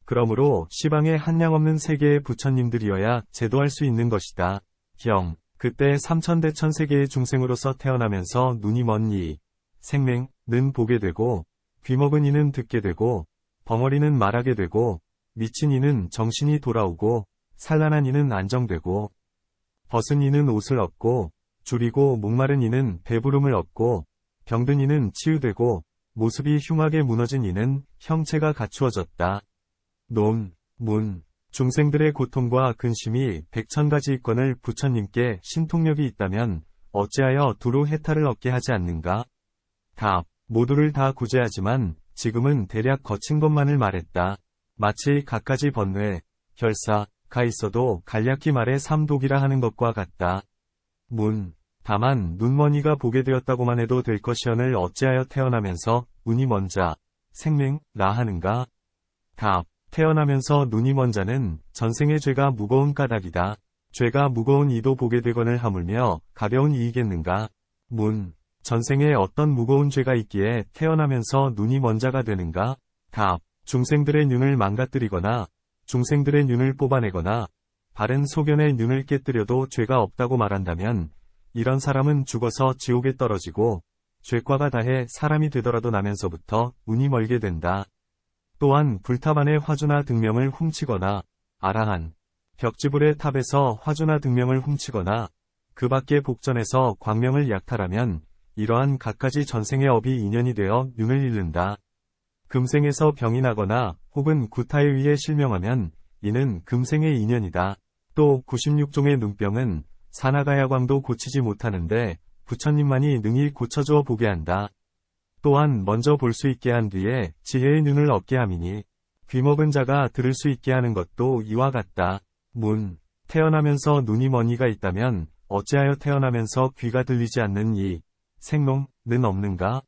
그러므로 시방에 한량 없는 세계의 부처님들이어야 제도할 수 있는 것이다. 경. 그때 삼천대천 세계의 중생으로서 태어나면서 눈이 먼 이, 생맹는 보게 되고, 귀먹은 이는 듣게 되고, 벙어리는 말하게 되고, 미친 이는 정신이 돌아오고, 산란한 이는 안정되고, 벗은 이는 옷을 얻고, 줄이고 목마른 이는 배부름을 얻고, 병든 이는 치유되고, 모습이 흉하게 무너진 이는 형체가 갖추어졌다. 논, 문. 중생들의 고통과 근심이 백천가지 있거늘 부처님께 신통력이 있다면 어찌하여 두루 해탈을 얻게 하지 않는가? 답. 모두를 다 구제하지만 지금은 대략 거친 것만을 말했다. 마치 갖가지 번뇌, 결사가 있어도 간략히 말해 삼독이라 하는 것과 같다. 문. 다만 눈먼이가 보게 되었다고만 해도 될 것이언을 어찌하여 태어나면서 운이 먼 자, 생맹라 하는가? 답. 태어나면서 눈이 먼 자는 전생의 죄가 무거운 까닭이다. 죄가 무거운 이도 보게 되거늘 하물며 가벼운 이이겠는가? 문. 전생에 어떤 무거운 죄가 있기에 태어나면서 눈이 먼 자가 되는가? 답. 중생들의 눈을 망가뜨리거나 중생들의 눈을 뽑아내거나 바른 소견의 눈을 깨뜨려도 죄가 없다고 말한다면 이런 사람은 죽어서 지옥에 떨어지고 죄과가 다해 사람이 되더라도 나면서부터 운이 멀게 된다. 또한 불탑 안의 화주나 등명을 훔치거나 아라한 벽지불의 탑에서 화주나 등명을 훔치거나 그 밖의 복전에서 광명을 약탈하면 이러한 갖가지 전생의 업이 인연이 되어 눈을 잃는다. 금생에서 병이 나거나 혹은 구타에 의해 실명하면 이는 금생의 인연이다. 또 96종의 눈병은 사나가야광도 고치지 못하는데 부처님만이 능히 고쳐주어 보게 한다. 또한 먼저 볼 수 있게 한 뒤에 지혜의 눈을 얻게 함이니 귀먹은 자가 들을 수 있게 하는 것도 이와 같다. 문. 태어나면서 눈이 먼 이가 있다면 어찌하여 태어나면서 귀가 들리지 않는 이 생롱는 없는가?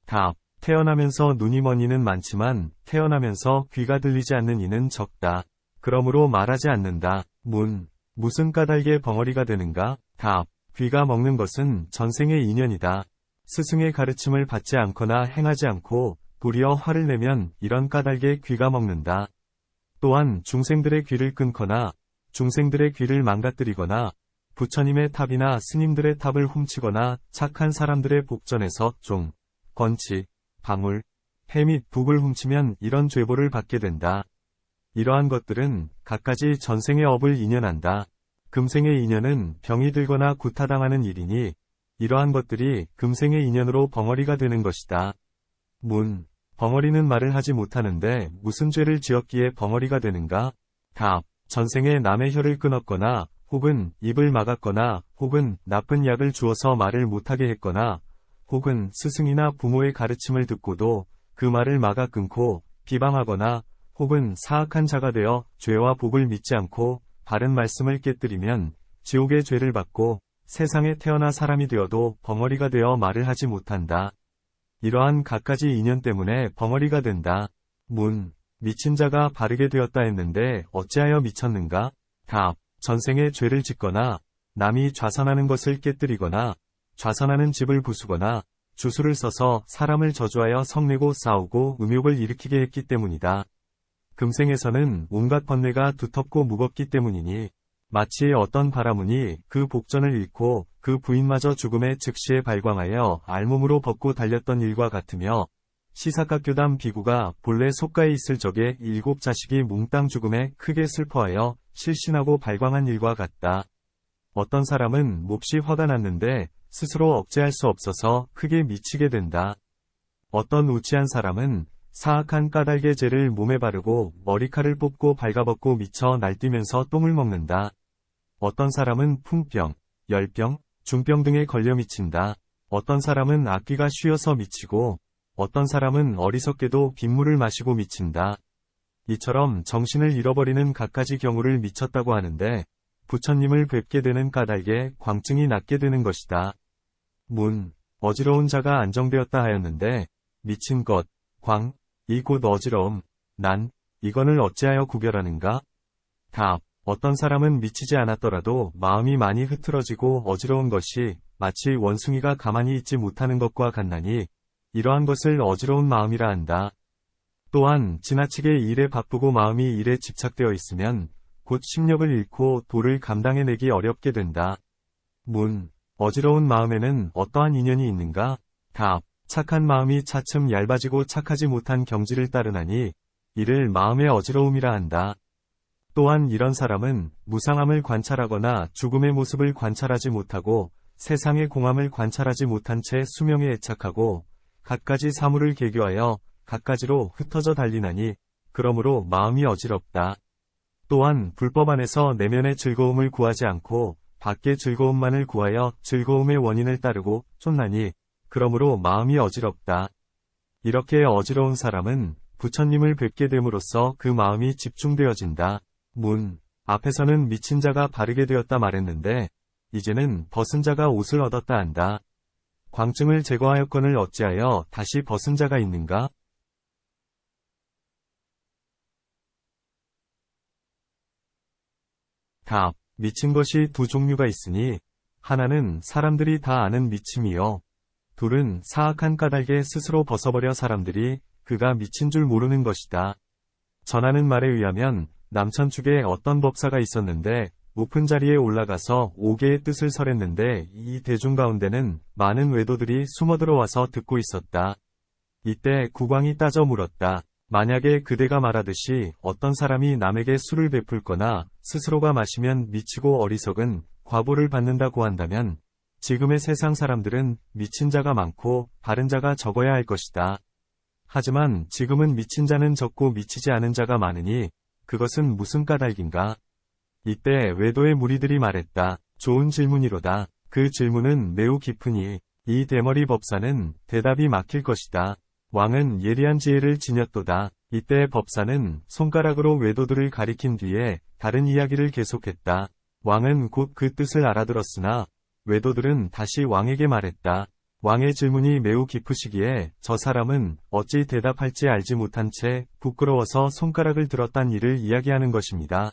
답. 태어나면서 눈이 먼 이는 많지만 태어나면서 귀가 들리지 않는 이는 적다. 그러므로 말하지 않는다. 문. 무슨 까닭에 벙어리가 되는가? 답. 귀가 먹는 것은 전생의 인연이다. 스승의 가르침을 받지 않거나 행하지 않고 도리어 화를 내면 이런 까닭에 귀가 먹는다. 또한 중생들의 귀를 끊거나 중생들의 귀를 망가뜨리거나 부처님의 탑이나 스님들의 탑을 훔치거나 착한 사람들의 복전에서 종, 건치, 방울, 해 및 북을 훔치면 이런 죄보를 받게 된다. 이러한 것들은 갖가지 전생의 업을 인연한다. 금생의 인연은 병이 들거나 구타당하는 일이니 이러한 것들이 금생의 인연으로 벙어리가 되는 것이다. 문. 벙어리는 말을 하지 못하는데 무슨 죄를 지었기에 벙어리가 되는가? 답. 전생에 남의 혀를 끊었거나 혹은 입을 막았거나 혹은 나쁜 약을 주어서 말을 못하게 했거나 혹은 스승이나 부모의 가르침을 듣고도 그 말을 막아 끊고 비방하거나 혹은 사악한 자가 되어 죄와 복을 믿지 않고 바른 말씀을 깨뜨리면 지옥의 죄를 받고 세상에 태어나 사람이 되어도 벙어리가 되어 말을 하지 못한다. 이러한 갖가지 인연 때문에 벙어리가 된다. 문. 미친 자가 바르게 되었다 했는데 어찌하여 미쳤는가? 답. 전생에 죄를 짓거나 남이 좌선하는 것을 깨뜨리거나 좌선하는 집을 부수거나 주술을 써서 사람을 저주하여 성내고 싸우고 음욕을 일으키게 했기 때문이다. 금생에서는 온갖 번뇌가 두텁고 무겁기 때문이니 마치 어떤 바라문이 그 복전을 잃고 그 부인마저 죽음의 즉시에 발광하여 알몸으로 벗고 달렸던 일과 같으며 시사각교담 비구가 본래 속가에 있을 적에 7 자식이 몽땅 죽음에 크게 슬퍼하여 실신하고 발광한 일과 같다. 어떤 사람은 몹시 화가 났는데 스스로 억제할 수 없어서 크게 미치게 된다. 어떤 우치한 사람은 사악한 까닭의 죄를 몸에 바르고 머리칼을 뽑고 발가벗고 미쳐 날뛰면서 똥을 먹는다. 어떤 사람은 풍병, 열병, 중병 등에 걸려 미친다. 어떤 사람은 악귀가 쉬어서 미치고, 어떤 사람은 어리석게도 빗물을 마시고 미친다. 이처럼 정신을 잃어버리는 갖가지 경우를 미쳤다고 하는데, 부처님을 뵙게 되는 까닭에 광증이 낫게 되는 것이다. 문, 어지러운 자가 안정되었다 하였는데, 미친 것, 광, 이 곧 어지러움, 난, 이건을 어찌하여 구별하는가? 답, 어떤 사람은 미치지 않았더라도 마음이 많이 흐트러지고 어지러운 것이 마치 원숭이가 가만히 있지 못하는 것과 같나니, 이러한 것을 어지러운 마음이라 한다. 또한 지나치게 일에 바쁘고 마음이 일에 집착되어 있으면 곧 심력을 잃고 도를 감당해내기 어렵게 된다. 문, 어지러운 마음에는 어떠한 인연이 있는가? 답, 착한 마음이 차츰 얇아지고 착하지 못한 경지를 따르나니 이를 마음의 어지러움이라 한다. 또한 이런 사람은 무상함을 관찰하거나 죽음의 모습을 관찰하지 못하고 세상의 공함을 관찰하지 못한 채 수명에 애착하고 갖가지 사물을 계교하여 갖가지로 흩어져 달리나니 그러므로 마음이 어지럽다. 또한 불법 안에서 내면의 즐거움을 구하지 않고 밖의 즐거움만을 구하여 즐거움의 원인을 따르고 쫓나니 그러므로 마음이 어지럽다. 이렇게 어지러운 사람은 부처님을 뵙게 됨으로써 그 마음이 집중되어진다. 문, 앞에서는 미친 자가 바르게 되었다 말했는데 이제는 벗은 자가 옷을 얻었다 한다. 광증을 제거하였거늘 어찌하여 다시 벗은 자가 있는가? 답, 미친 것이 두 종류가 있으니 하나는 사람들이 다 아는 미침이요. 둘은 사악한 까닭에 스스로 벗어버려 사람들이 그가 미친 줄 모르는 것이다. 전하는 말에 의하면 남천축에 어떤 법사가 있었는데 높은 자리에 올라가서 5개의 뜻을 설했는데 이 대중 가운데는 많은 외도들이 숨어들어와서 듣고 있었다. 이때 국왕이 따져 물었다. 만약에 그대가 말하듯이 어떤 사람이 남에게 술을 베풀거나 스스로가 마시면 미치고 어리석은 과보를 받는다고 한다면 지금의 세상 사람들은 미친 자가 많고 바른 자가 적어야 할 것이다. 하지만 지금은 미친 자는 적고 미치지 않은 자가 많으니 그것은 무슨 까닭인가? 이때 외도의 무리들이 말했다. 좋은 질문이로다. 그 질문은 매우 깊으니 이 대머리 법사는 대답이 막힐 것이다. 왕은 예리한 지혜를 지녔도다. 이때 법사는 손가락으로 외도들을 가리킨 뒤에 다른 이야기를 계속했다. 왕은 곧 그 뜻을 알아들었으나 외도들은 다시 왕에게 말했다. 왕의 질문이 매우 깊으시기에 저 사람은 어찌 대답할지 알지 못한 채 부끄러워서 손가락을 들었단 일을 이야기하는 것입니다.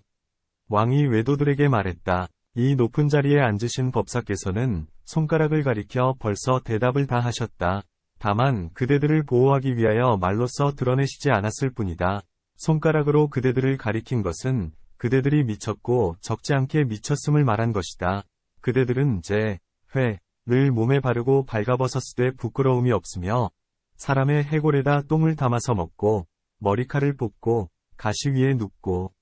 왕이 외도들에게 말했다. 이 높은 자리에 앉으신 법사께서는 손가락을 가리켜 벌써 대답을 다 하셨다. 다만 그대들을 보호하기 위하여 말로써 드러내시지 않았을 뿐이다. 손가락으로 그대들을 가리킨 것은 그대들이 미쳤고 적지 않게 미쳤음을 말한 것이다. 그대들은 제, 를 몸에 바르고 발가벗었으되 부끄러움이 없으며 사람의 해골에다 똥을 담아서 먹고 머리칼을 뽑고 가시 위에 눕고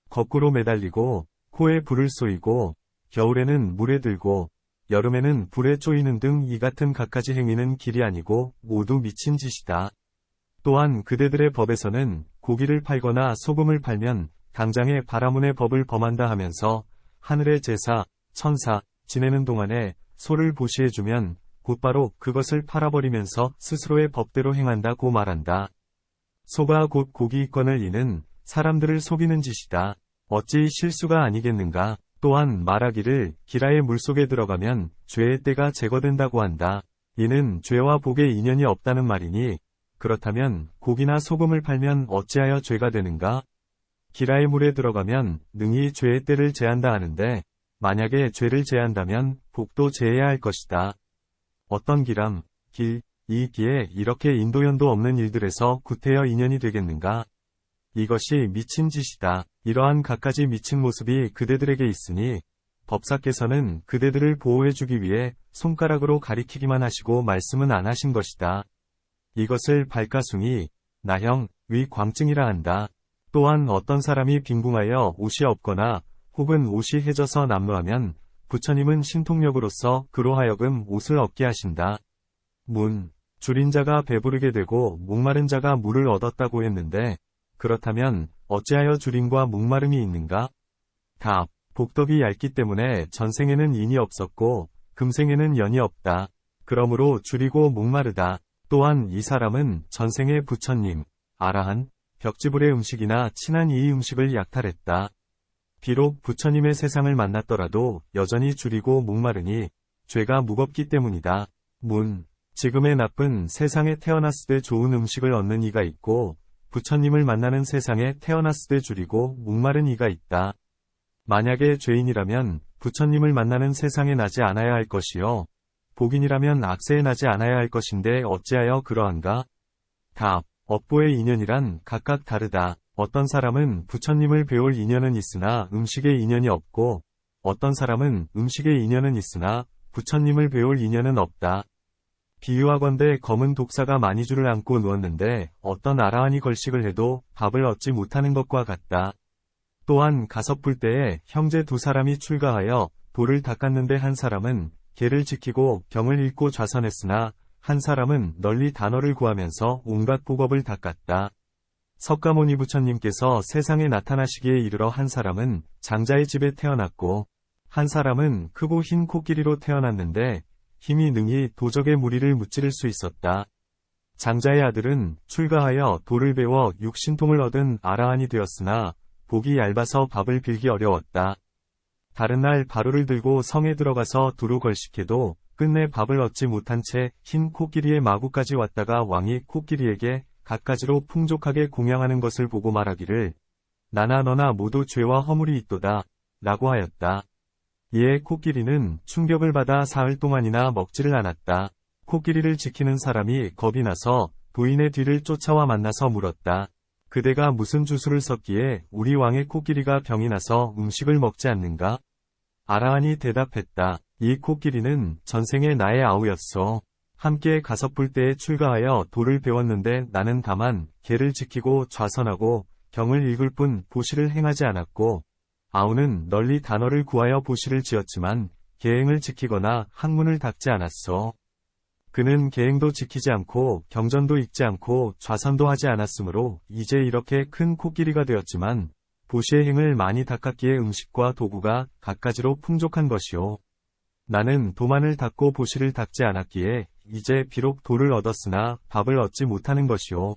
거꾸로 매달리고 코에 불을 쏘이고 겨울에는 물에 들고 여름에는 불에 쪼이는 등 이 같은 갖가지 행위는 길이 아니고 모두 미친 짓이다. 또한 그대들의 법에서는 고기를 팔거나 소금을 팔면 당장에 바라문의 법을 범한다 하면서 하늘의 제사, 천사, 지내는 동안에 소를 보시해주면 곧바로 그것을 팔아버리면서 스스로의 법대로 행한다고 말한다. 소가 곧 고기이권을 이는 사람들을 속이는 짓이다. 어찌 실수가 아니겠는가? 또한 말하기를 기라의 물속에 들어가면 죄의 때가 제거된다고 한다. 이는 죄와 복에 인연이 없다는 말이니 그렇다면 고기나 소금을 팔면 어찌하여 죄가 되는가? 기라의 물에 들어가면 능히 죄의 때를 제한다 하는데 만약에 죄를 제한다면 복도 제해야 할 것이다. 어떤 기람, 이 기에 이렇게 인도연도 없는 일들에서 구태여 인연이 되겠는가? 이것이 미친 짓이다. 이러한 갖가지 미친 모습이 그대들에게 있으니 법사께서는 그대들을 보호해주기 위해 손가락으로 가리키기만 하시고 말씀은 안 하신 것이다. 이것을 발가숭이, 나형, 위 광증이라 한다. 또한 어떤 사람이 빈궁하여 옷이 없거나 혹은 옷이 해져서 남루하면 부처님은 신통력으로서 그로 하여금 옷을 얻게 하신다. 문, 줄인 자가 배부르게 되고 목마른 자가 물을 얻었다고 했는데 그렇다면 어찌하여 줄임과 목마름이 있는가? 답. 복덕이 얇기 때문에 전생에는 인이 없었고 금생에는 연이 없다. 그러므로 줄이고 목마르다. 또한 이 사람은 전생의 부처님, 아라한, 벽지불의 음식이나 친한 이 음식을 약탈했다. 비록 부처님의 세상을 만났더라도 여전히 줄이고 목마르니 죄가 무겁기 때문이다. 문. 지금의 나쁜 세상에 태어났을 때 좋은 음식을 얻는 이가 있고 부처님을 만나는 세상에 태어났을 때 줄이고 목마른 이가 있다. 만약에 죄인이라면 부처님을 만나는 세상에 나지 않아야 할 것이요. 복인이라면 악세에 나지 않아야 할 것인데 어찌하여 그러한가? 답. 업보의 인연이란 각각 다르다. 어떤 사람은 부처님을 배울 인연은 있으나 음식의 인연이 없고 어떤 사람은 음식의 인연은 있으나 부처님을 배울 인연은 없다. 비유하건대 검은 독사가 많이 줄을 안고 누웠는데 어떤 아라한이 걸식을 해도 밥을 얻지 못하는 것과 같다. 또한 가섭불 때에 형제 두 사람이 출가하여 돌을 닦았는데 한 사람은 계를 지키고 병을 읽고 좌선했으나 한 사람은 널리 단어를 구하면서 온갖 복업을 닦았다. 석가모니 부처님께서 세상에 나타나시기에 이르러 한 사람은 장자의 집에 태어났고 한 사람은 크고 흰 코끼리로 태어났는데 힘이 능히 도적의 무리를 무찌를 수 있었다. 장자의 아들은 출가하여 돌을 배워 육신통을 얻은 아라한이 되었으나 복이 얇아서 밥을 빌기 어려웠다. 다른 날 바루를 들고 성에 들어가서 두루 걸식해도 끝내 밥을 얻지 못한 채 흰 코끼리의 마구까지 왔다가 왕이 코끼리에게 갖가지로 풍족하게 공양하는 것을 보고 말하기를 나나 너나 모두 죄와 허물이 있도다 라고 하였다. 이에 코끼리는 충격을 받아 사흘 동안이나 먹지를 않았다. 코끼리를 지키는 사람이 겁이 나서 도인의 뒤를 쫓아와 만나서 물었다. 그대가 무슨 주술을 썼기에 우리 왕의 코끼리가 병이 나서 음식을 먹지 않는가? 아라한이 대답했다. 이 코끼리는 전생의 나의 아우였어. 함께 가섭불 때에 출가하여 도를 배웠는데 나는 다만 계를 지키고 좌선하고 경을 읽을 뿐 보시를 행하지 않았고 아우는 널리 단어를 구하여 보시를 지었지만 계행을 지키거나 학문을 닦지 않았어. 그는 계행도 지키지 않고 경전도 읽지 않고 좌선도 하지 않았으므로 이제 이렇게 큰 코끼리가 되었지만 보시의 행을 많이 닦았기에 음식과 도구가 갖가지로 풍족한 것이요. 나는 도만을 닦고 보시를 닦지 않았기에 이제 비록 도를 얻었으나 밥을 얻지 못하는 것이요.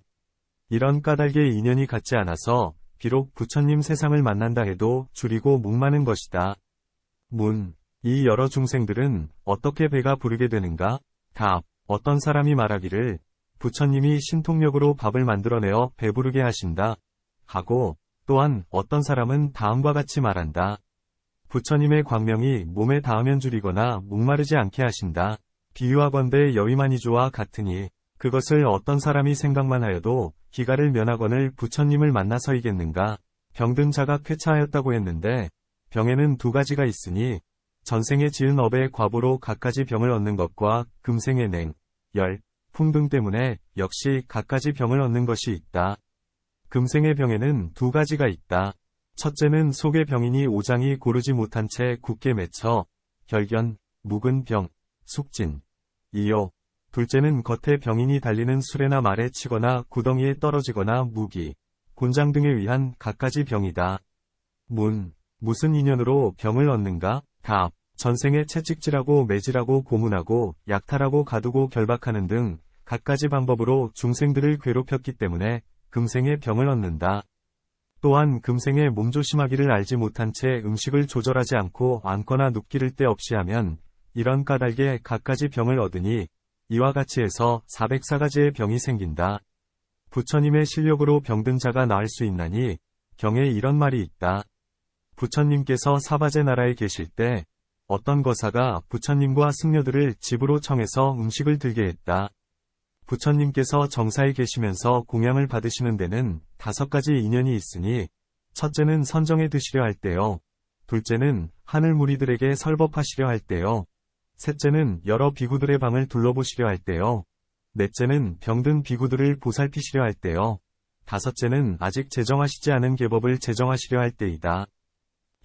이런 까닭의 인연이 같지 않아서 비록 부처님 세상을 만난다 해도 줄이고 목마는 것이다. 문. 이 여러 중생들은 어떻게 배가 부르게 되는가? 답. 어떤 사람이 말하기를 부처님이 신통력으로 밥을 만들어내어 배부르게 하신다 하고 또한 어떤 사람은 다음과 같이 말한다. 부처님의 광명이 몸에 닿으면 줄이거나 목마르지 않게 하신다. 비유하건대 여위만이조와 같으니 그것을 어떤 사람이 생각만 하여도 기가를 면하거늘 부처님을 만나서이겠는가. 병든 자가 쾌차하였다고 했는데 병에는 두 가지가 있으니 전생에 지은 업의 과보로 갖가지 병을 얻는 것과 금생의 냉, 열, 풍등 때문에 역시 갖가지 병을 얻는 것이 있다. 금생의 병에는 두 가지가 있다. 첫째는 속의 병이니 오장이 고르지 못한 채 굳게 맺혀 결견, 묵은 병, 숙진, 이요. 둘째는 겉에 병인이 달리는 수레나 말에 치거나 구덩이에 떨어지거나 무기, 곤장 등에 의한 갖가지 병이다. 문. 무슨 인연으로 병을 얻는가? 답. 전생에 채찍질하고 매질하고 고문하고 약탈하고 가두고 결박하는 등 갖가지 방법으로 중생들을 괴롭혔기 때문에 금생에 병을 얻는다. 또한 금생에 몸조심하기를 알지 못한 채 음식을 조절하지 않고 앉거나 눕기를 때 없이 하면 이런 까닭에 갖가지 병을 얻으니 이와 같이 해서 404가지의 병이 생긴다. 부처님의 실력으로 병든 자가 나을 수 있나니 경에 이런 말이 있다. 부처님께서 사바제 나라에 계실 때 어떤 거사가 부처님과 승려들을 집으로 청해서 음식을 들게 했다. 부처님께서 정사에 계시면서 공양을 받으시는 데는 5가지 인연이 있으니 첫째는 선정에 드시려 할 때요. 둘째는 하늘 무리들에게 설법하시려 할 때요. 셋째는 여러 비구들의 방을 둘러보시려 할 때요. 넷째는 병든 비구들을 보살피시려 할 때요. 다섯째는 아직 제정하시지 않은 계법을 제정하시려 할 때이다.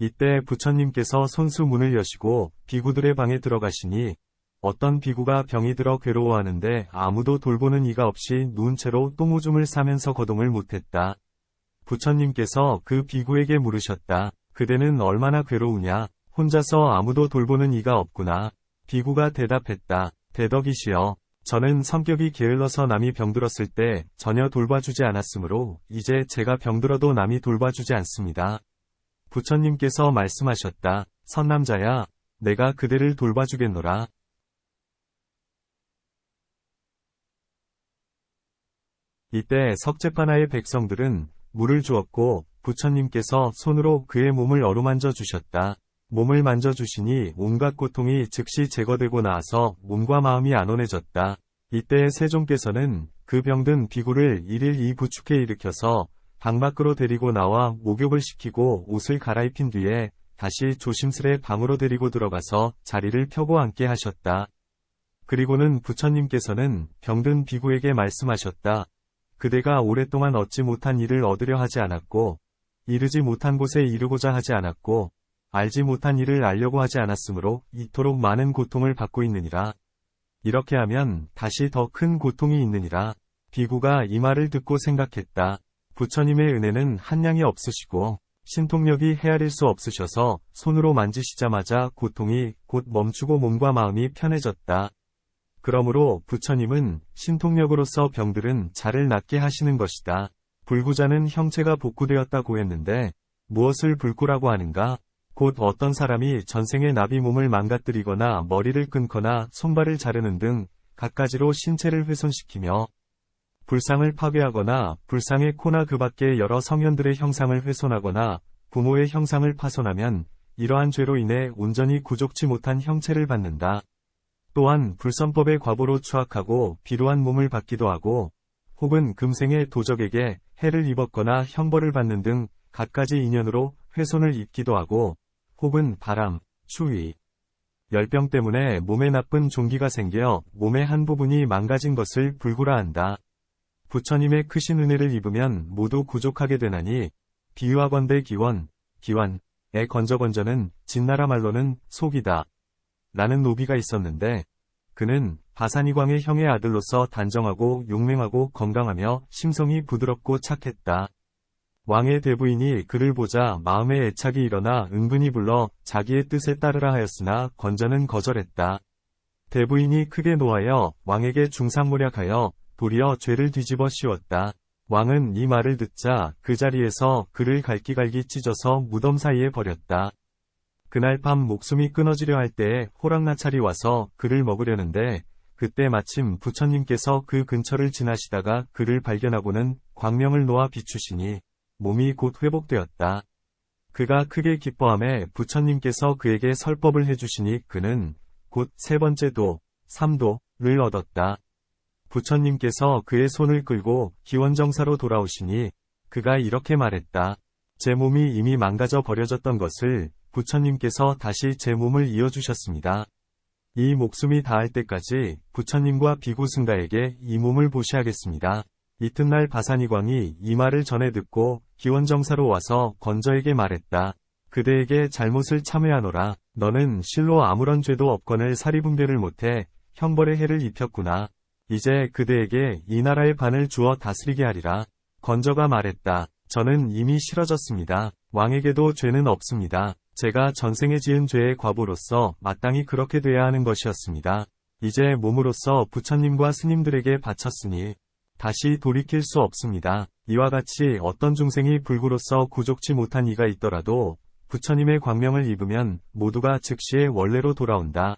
이때 부처님께서 손수 문을 여시고 비구들의 방에 들어가시니 어떤 비구가 병이 들어 괴로워하는데 아무도 돌보는 이가 없이 누운 채로 똥오줌을 싸면서 거동을 못했다. 부처님께서 그 비구에게 물으셨다. 그대는 얼마나 괴로우냐? 혼자서 아무도 돌보는 이가 없구나. 비구가 대답했다. 대덕이시여. 저는 성격이 게을러서 남이 병들었을 때 전혀 돌봐주지 않았으므로 이제 제가 병들어도 남이 돌봐주지 않습니다. 부처님께서 말씀하셨다. 선남자야, 내가 그대를 돌봐주겠노라. 이때 석재파나의 백성들은 물을 주었고 부처님께서 손으로 그의 몸을 어루만져 주셨다. 몸을 만져주시니 온갖 고통이 즉시 제거되고 나서 몸과 마음이 안온해졌다. 이때 세종께서는 그 병든 비구를 일일 이 부축해 일으켜서 방 밖으로 데리고 나와 목욕을 시키고 옷을 갈아입힌 뒤에 다시 조심스레 방으로 데리고 들어가서 자리를 펴고 앉게 하셨다. 그리고는 부처님께서는 병든 비구에게 말씀하셨다. 그대가 오랫동안 얻지 못한 일을 얻으려 하지 않았고, 이르지 못한 곳에 이르고자 하지 않았고, 알지 못한 일을 알려고 하지 않았으므로 이토록 많은 고통을 받고 있느니라. 이렇게 하면 다시 더 큰 고통이 있느니라. 비구가 이 말을 듣고 생각했다. 부처님의 은혜는 한량이 없으시고, 신통력이 헤아릴 수 없으셔서 손으로 만지시자마자 고통이 곧 멈추고 몸과 마음이 편해졌다. 그러므로 부처님은 신통력으로서 병들은 자를 낫게 하시는 것이다. 불구자는 형체가 복구되었다고 했는데 무엇을 불구라고 하는가? 곧 어떤 사람이 전생에 나비 몸을 망가뜨리거나 머리를 끊거나 손발을 자르는 등 갖가지로 신체를 훼손시키며 불상을 파괴하거나 불상의 코나 그 밖의 여러 성현들의 형상을 훼손하거나 부모의 형상을 파손하면 이러한 죄로 인해 온전히 구족치 못한 형체를 받는다. 또한 불선법의 과보로 추악하고 비루한 몸을 받기도 하고 혹은 금생에 도적에게 해를 입었거나 형벌을 받는 등 갖가지 인연으로 훼손을 입기도 하고 혹은 바람, 추위, 열병 때문에 몸에 나쁜 종기가 생겨 몸의 한 부분이 망가진 것을 불구라 한다. 부처님의 크신 은혜를 입으면 모두 구족하게 되나니 비유하건대 기원, 기환의 건져건져는 진나라 말로는 속이다. 라는 노비가 있었는데 그는 바산이광의 형의 아들로서 단정하고 용맹하고 건강하며 심성이 부드럽고 착했다. 왕의 대부인이 그를 보자 마음에 애착이 일어나 은근히 불러 자기의 뜻에 따르라 하였으나 건져는 거절했다. 대부인이 크게 노하여 왕에게 중상모략하여 도리어 죄를 뒤집어 씌웠다. 왕은 이 말을 듣자 그 자리에서 그를 갈기갈기 찢어서 무덤 사이에 버렸다. 그날 밤 목숨이 끊어지려 할 때에 호랑나찰이 와서 그를 먹으려는데 그때 마침 부처님께서 그 근처를 지나시다가 그를 발견하고는 광명을 놓아 비추시니 몸이 곧 회복되었다. 그가 크게 기뻐하며 부처님께서 그에게 설법을 해주시니 그는 곧 세 번째 도, 삼도를 얻었다. 부처님께서 그의 손을 끌고 기원정사로 돌아오시니 그가 이렇게 말했다. 제 몸이 이미 망가져 버려졌던 것을 부처님께서 다시 제 몸을 이어주셨습니다. 이 목숨이 다할 때까지 부처님과 비구 승가에게 이 몸을 보시하겠습니다. 이튿날 바산이광이 이 말을 전해 듣고 기원정사로 와서 건저에게 말했다. 그대에게 잘못을 참회하노라. 너는 실로 아무런 죄도 없거늘 사리분별을 못해 형벌의 해를 입혔구나. 이제 그대에게 이 나라의 반을 주어 다스리게 하리라. 건저가 말했다. 저는 이미 싫어졌습니다. 왕에게도 죄는 없습니다. 제가 전생에 지은 죄의 과보로서 마땅히 그렇게 돼야 하는 것이었습니다. 이제 몸으로써 부처님과 스님들에게 바쳤으니 다시 돌이킬 수 없습니다. 이와 같이 어떤 중생이 불구로서 구족치 못한 이가 있더라도 부처님의 광명을 입으면 모두가 즉시의 원래로 돌아온다.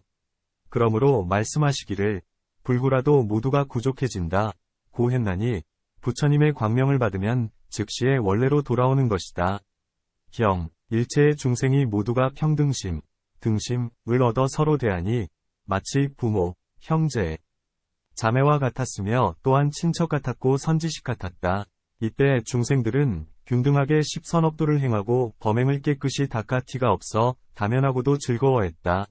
그러므로 말씀하시기를 불구라도 모두가 구족해진다. 고 했나니 부처님의 광명을 받으면 즉시의 원래로 돌아오는 것이다. 경 일체의 중생이 모두가 평등심, 등심을 얻어 서로 대하니 마치 부모, 형제, 자매와 같았으며 또한 친척 같았고 선지식 같았다. 이때 중생들은 균등하게 십선업도를 행하고 범행을 깨끗이 닦아 티가 없어 다면하고도 즐거워했다.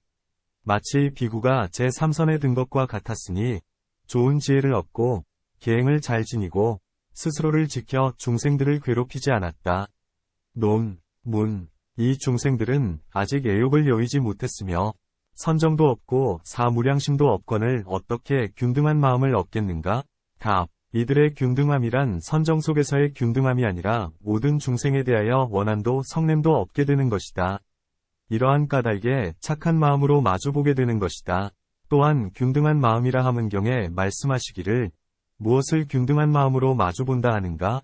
마치 비구가 제3선에 든 것과 같았으니 좋은 지혜를 얻고 계행을 잘 지니고 스스로를 지켜 중생들을 괴롭히지 않았다. 논, 문, 이 중생들은 아직 애욕을 여의지 못했으며 선정도 없고 사무량심도 없거늘 어떻게 균등한 마음을 얻겠는가? 답. 이들의 균등함이란 선정 속에서의 균등함이 아니라 모든 중생에 대하여 원한도 성냄도 없게 되는 것이다. 이러한 까닭에 착한 마음으로 마주보게 되는 것이다. 또한 균등한 마음이라 함은 경에 말씀하시기를 무엇을 균등한 마음으로 마주본다 하는가?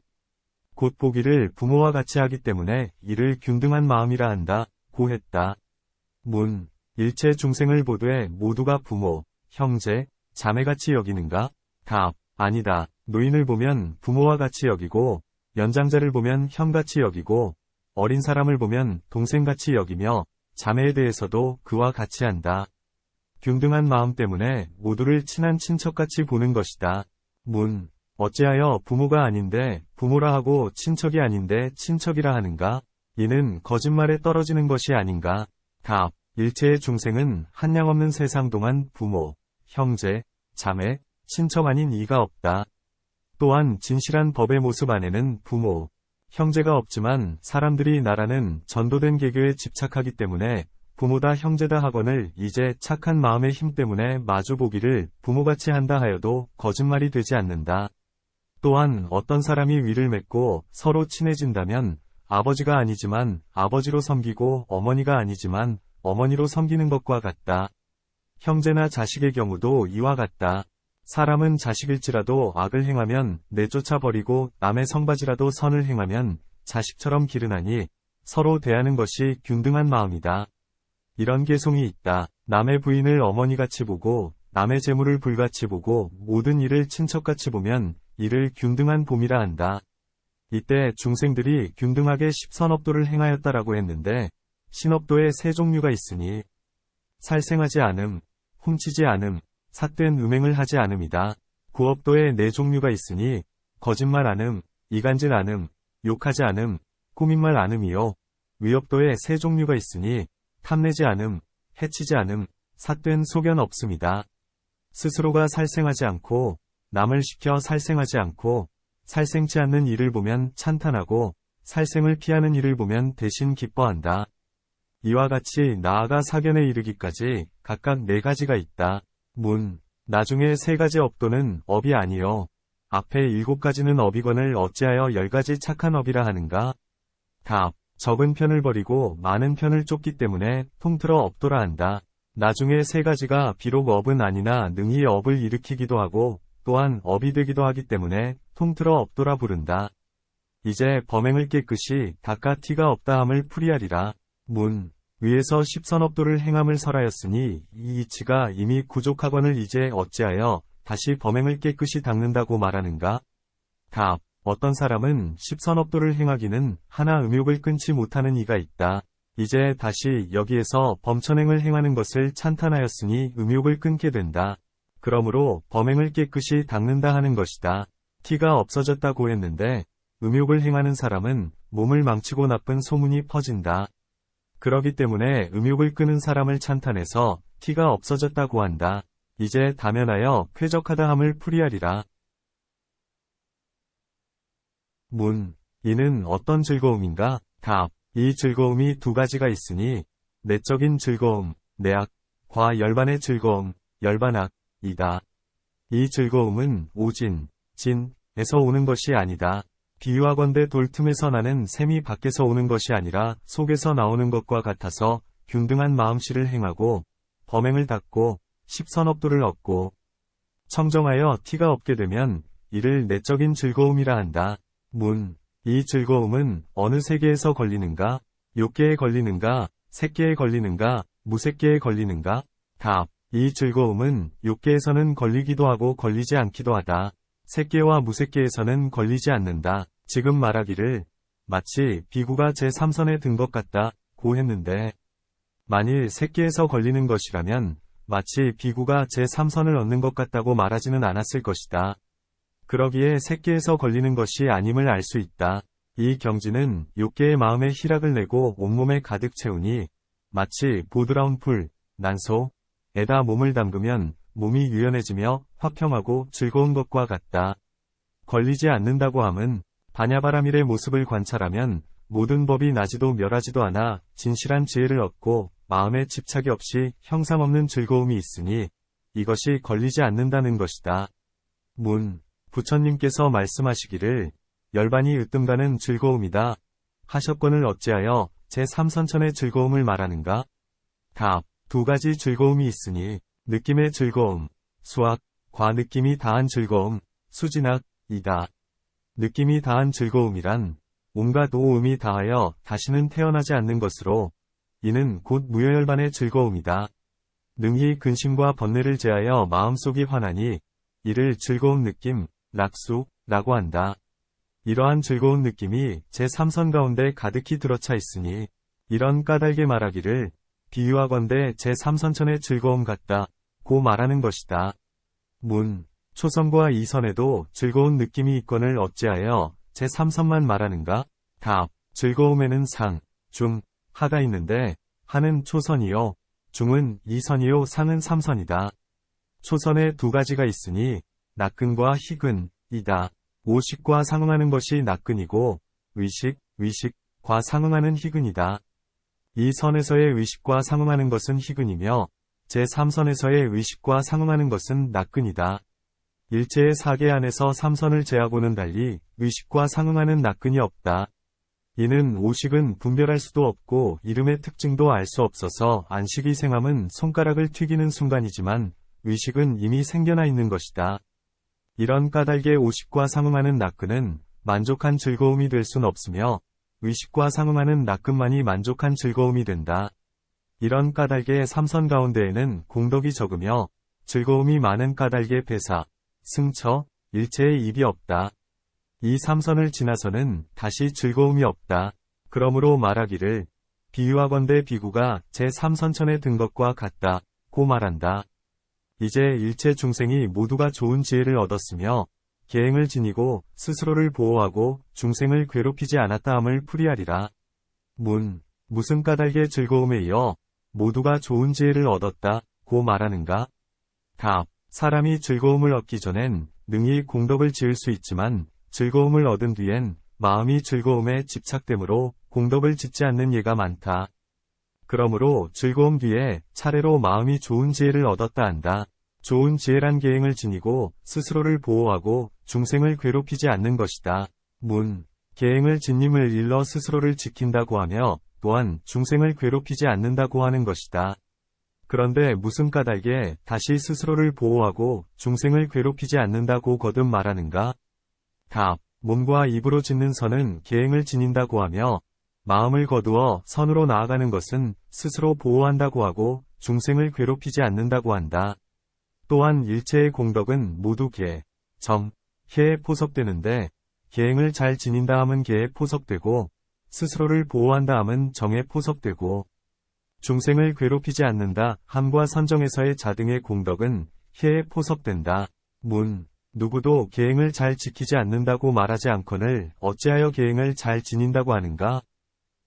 곧 보기를 부모와 같이 하기 때문에 이를 균등한 마음이라 한다. 고 했다. 문. 일체 중생을 보되 모두가 부모, 형제, 자매같이 여기는가? 답. 아니다. 노인을 보면 부모와 같이 여기고, 연장자를 보면 형같이 여기고, 어린 사람을 보면 동생같이 여기며, 자매에 대해서도 그와 같이 한다. 균등한 마음 때문에 모두를 친한 친척같이 보는 것이다. 문. 어찌하여 부모가 아닌데 부모라 하고 친척이 아닌데 친척이라 하는가? 이는 거짓말에 떨어지는 것이 아닌가? 답. 일체의 중생은 한량없는 세상 동안 부모, 형제, 자매, 친척 아닌 이가 없다. 또한 진실한 법의 모습 안에는 부모, 형제가 없지만 사람들이 나라는 전도된 개교에 집착하기 때문에 부모다 형제다 하거늘 이제 착한 마음의 힘 때문에 마주보기를 부모같이 한다 하여도 거짓말이 되지 않는다. 또한 어떤 사람이 위를 맺고 서로 친해진다면 아버지가 아니지만 아버지로 섬기고 어머니가 아니지만 어머니로 섬기는 것과 같다. 형제나 자식의 경우도 이와 같다. 사람은 자식일지라도 악을 행하면 내쫓아 버리고 남의 성바지라도 선을 행하면 자식처럼 기르나니 서로 대하는 것이 균등한 마음이다. 이런 개송이 있다. 남의 부인을 어머니같이 보고 남의 재물을 불같이 보고 모든 일을 친척같이 보면 이를 균등한 봄이라 한다. 이때 중생들이 균등하게 십선업도를 행하였다라고 했는데 신업도에 세 종류가 있으니 살생하지 않음, 훔치지 않음, 삿된 음행을 하지 않음이다. 구업도에 네 종류가 있으니 거짓말 않음, 이간질 않음, 욕하지 않음, 꾸민말 않음이요. 위업도에 세 종류가 있으니 탐내지 않음, 해치지 않음, 삿된 소견 없음이다. 스스로가 살생하지 않고 남을 시켜 살생하지 않고 살생치 않는 일을 보면 찬탄하고 살생을 피하는 일을 보면 대신 기뻐한다. 이와 같이 나아가 사견에 이르기까지 각각 네 가지가 있다. 문. 나중에 세 가지 업도는 업이 아니요. 앞에 7가지는 업이거늘 어찌하여 10가지 착한 업이라 하는가? 답. 적은 편을 버리고 많은 편을 쫓기 때문에 통틀어 업도라 한다. 나중에 세 가지가 비록 업은 아니나 능히 업을 일으키기도 하고 또한 업이 되기도 하기 때문에 통틀어 업도라 부른다. 이제 범행을 깨끗이 닦아 티가 없다 함을 풀이하리라. 문. 위에서 십선업도를 행함을 설하였으니 이 이치가 이미 구족하거늘 이제 어찌하여 다시 범행을 깨끗이 닦는다고 말하는가? 답. 어떤 사람은 십선업도를 행하기는 하나 음욕을 끊지 못하는 이가 있다. 이제 다시 여기에서 범천행을 행하는 것을 찬탄하였으니 음욕을 끊게 된다. 그러므로 범행을 깨끗이 닦는다 하는 것이다. 티가 없어졌다고 했는데 음욕을 행하는 사람은 몸을 망치고 나쁜 소문이 퍼진다. 그러기 때문에 음욕을 끄는 사람을 찬탄해서 티가 없어졌다고 한다. 이제 다면하여 쾌적하다 함을 풀이하리라. 문. 이는 어떤 즐거움인가? 답. 이 즐거움이 두 가지가 있으니 내적인 즐거움, 내악, 과 열반의 즐거움, 열반악, 이다. 이 즐거움은 오진, 진에서 오는 것이 아니다. 비유하건대 돌틈에서 나는 샘이 밖에서 오는 것이 아니라 속에서 나오는 것과 같아서 균등한 마음씨를 행하고 범행을 닦고 십선업도를 얻고 청정하여 티가 없게 되면 이를 내적인 즐거움이라 한다. 문. 이 즐거움은 어느 세계에서 걸리는가? 욕계에 걸리는가? 색계에 걸리는가? 무색계에 걸리는가? 답. 이 즐거움은 욕계에서는 걸리기도 하고 걸리지 않기도 하다. 색계와 무색계에서는 걸리지 않는다. 지금 말하기를 마치 비구가 제3선에 든 것 같다 고 했는데 만일 색계에서 걸리는 것이라면 마치 비구가 제3선을 얻는 것 같다고 말하지는 않았을 것이다. 그러기에 색계에서 걸리는 것이 아님을 알 수 있다. 이 경지는 욕계의 마음에 희락을 내고 온몸에 가득 채우니 마치 보드라운 풀, 난소에다 몸을 담그면 몸이 유연해지며 화평하고 즐거운 것과 같다. 걸리지 않는다고 함은 바냐바라밀의 모습을 관찰하면 모든 법이 나지도 멸하지도 않아 진실한 지혜를 얻고 마음에 집착이 없이 형상 없는 즐거움이 있으니 이것이 걸리지 않는다는 것이다. 문. 부처님께서 말씀하시기를 열반이 으뜸가는 즐거움이다 하셨거늘 어찌하여 제3선천의 즐거움을 말하는가? 답. 두 가지 즐거움이 있으니 느낌의 즐거움, 수학, 과 느낌이 다한 즐거움, 수진학이다. 느낌이 다한 즐거움이란 온갖 오음이 다하여 다시는 태어나지 않는 것으로 이는 곧 무여열반의 즐거움이다. 능히 근심과 번뇌를 제하여 마음속이 환하니 이를 즐거운 느낌, 락수라고 한다. 이러한 즐거운 느낌이 제3선 가운데 가득히 들어차 있으니 이런 까닭에 말하기를 비유하건대 제3선천의 즐거움 같다 고 말하는 것이다. 문. 초선과 이선에도 즐거운 느낌이 있거늘 어찌하여 제3선만 말하는가? 답. 즐거움에는 상, 중, 하가 있는데 하는 초선이요, 중은 이선이요, 상은 삼선이다. 초선에 두 가지가 있으니 낙근과 희근이다. 오식과 상응하는 것이 낙근이고 위식과 상응하는 희근이다. 이 선에서의 의식과 상응하는 것은 희근이며 제3선에서의 의식과 상응하는 것은 낙근이다. 일체의 사계 안에서 3선을 제하고는 달리 의식과 상응하는 낙근이 없다. 이는 오식은 분별할 수도 없고 이름의 특징도 알 수 없어서 안식이 생함은 손가락을 튀기는 순간이지만 의식은 이미 생겨나 있는 것이다. 이런 까닭에 오식과 상응하는 낙근은 만족한 즐거움이 될 순 없으며 의식과 상응하는 낙근만이 만족한 즐거움이 된다. 이런 까닭의 삼선 가운데에는 공덕이 적으며 즐거움이 많은 까닭의 배사, 승처, 일체의 입이 없다. 이 삼선을 지나서는 다시 즐거움이 없다. 그러므로 말하기를 비유하건대 비구가 제3선천에 든 것과 같다 고 말한다. 이제 일체 중생이 모두가 좋은 지혜를 얻었으며 계행을 지니고 스스로를 보호하고 중생을 괴롭히지 않았다 함을 풀이하리라. 문. 무슨 까닭의 즐거움에 이어 모두가 좋은 지혜를 얻었다 고 말하는가? 답. 사람이 즐거움을 얻기 전엔 능히 공덕을 지을 수 있지만 즐거움을 얻은 뒤엔 마음이 즐거움에 집착되므로 공덕을 짓지 않는 예가 많다. 그러므로 즐거움 뒤에 차례로 마음이 좋은 지혜를 얻었다 한다. 좋은 지혜란 계행을 지니고 스스로를 보호하고 중생을 괴롭히지 않는 것이다. 문. 계행을 지님을 일러 스스로를 지킨다고 하며 또한 중생을 괴롭히지 않는다고 하는 것이다. 그런데 무슨 까닭에 다시 스스로를 보호하고 중생을 괴롭히지 않는다고 거듭 말하는가? 답. 몸과 입으로 짓는 선은 계행을 지닌다고 하며 마음을 거두어 선으로 나아가는 것은 스스로 보호한다고 하고 중생을 괴롭히지 않는다고 한다. 또한 일체의 공덕은 모두 계, 정, 해에 포석되는데 계행을 잘 지닌다 함은 계에 포석되고 스스로를 보호한다 함은 정에 포석되고 중생을 괴롭히지 않는다 함과 선정에서의 자등의 공덕은 해에 포석된다. 문. 누구도 계행을 잘 지키지 않는다고 말하지 않거늘 어찌하여 계행을 잘 지닌다고 하는가?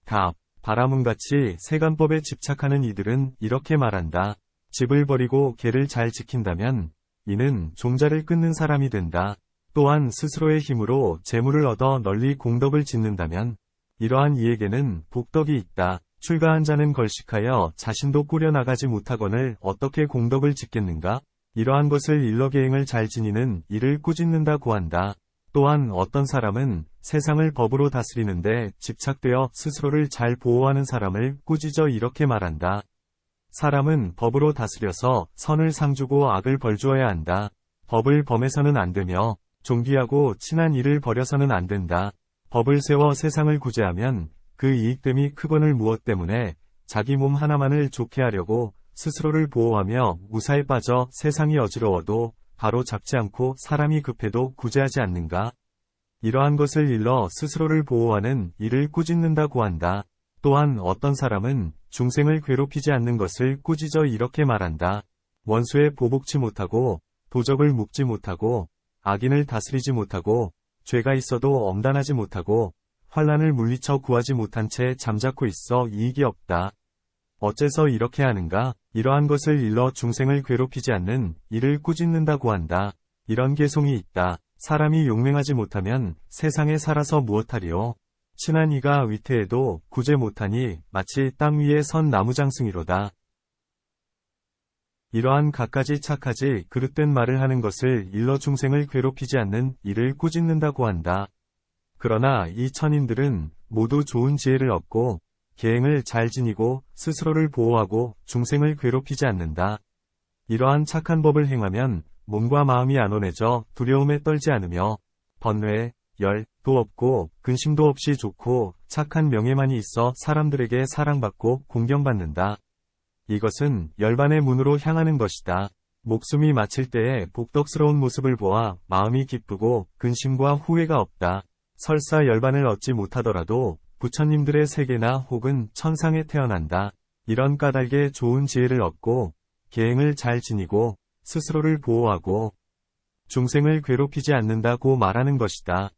답. 바라문같이 세간법에 집착하는 이들은 이렇게 말한다. 집을 버리고 계를 잘 지킨다면 이는 종자를 끊는 사람이 된다. 또한 스스로의 힘으로 재물을 얻어 널리 공덕을 짓는다면 이러한 이에게는 복덕이 있다. 출가한 자는 걸식하여 자신도 꾸려나가지 못하거늘 어떻게 공덕을 짓겠는가? 이러한 것을 일러 계행을 잘 지니는 이를 꾸짖는다고 한다. 또한 어떤 사람은 세상을 법으로 다스리는데 집착되어 스스로를 잘 보호하는 사람을 꾸짖어 이렇게 말한다. 사람은 법으로 다스려서 선을 상주고 악을 벌주어야 한다. 법을 범해서는 안 되며 존귀하고 친한 일을 벌여서는 안 된다. 법을 세워 세상을 구제하면 그 이익됨이 크거늘 무엇 때문에 자기 몸 하나만을 좋게 하려고 스스로를 보호하며 무사에 빠져 세상이 어지러워도 바로 잡지 않고 사람이 급해도 구제하지 않는가? 이러한 것을 일러 스스로를 보호하는 이를 꾸짖는다고 한다. 또한 어떤 사람은 중생을 괴롭히지 않는 것을 꾸짖어 이렇게 말한다. 원수에 보복치 못하고 도적을 묶지 못하고 악인을 다스리지 못하고 죄가 있어도 엄단하지 못하고 환난을 물리쳐 구하지 못한 채 잠자코 있어 이익이 없다. 어째서 이렇게 하는가? 이러한 것을 일러 중생을 괴롭히지 않는 이를 꾸짖는다고 한다. 이런 개송이 있다. 사람이 용맹하지 못하면 세상에 살아서 무엇하리요? 친한 이가 위태해도 구제 못하니 마치 땅 위에 선 나무장승이로다. 이러한 갖가지 착하지 그릇된 말을 하는 것을 일러 중생을 괴롭히지 않는 이를 꾸짖는다고 한다. 그러나 이 천인들은 모두 좋은 지혜를 얻고 계행을 잘 지니고 스스로를 보호하고 중생을 괴롭히지 않는다. 이러한 착한 법을 행하면 몸과 마음이 안온해져 두려움에 떨지 않으며 번뇌, 열도 없고 근심도 없이 좋고 착한 명예만이 있어 사람들에게 사랑받고 공경받는다. 이것은 열반의 문으로 향하는 것이다. 목숨이 마칠 때에 복덕스러운 모습을 보아 마음이 기쁘고 근심과 후회가 없다. 설사 열반을 얻지 못하더라도 부처님들의 세계나 혹은 천상에 태어난다. 이런 까닭에 좋은 지혜를 얻고 계행을 잘 지니고 스스로를 보호하고 중생을 괴롭히지 않는다고 말하는 것이다.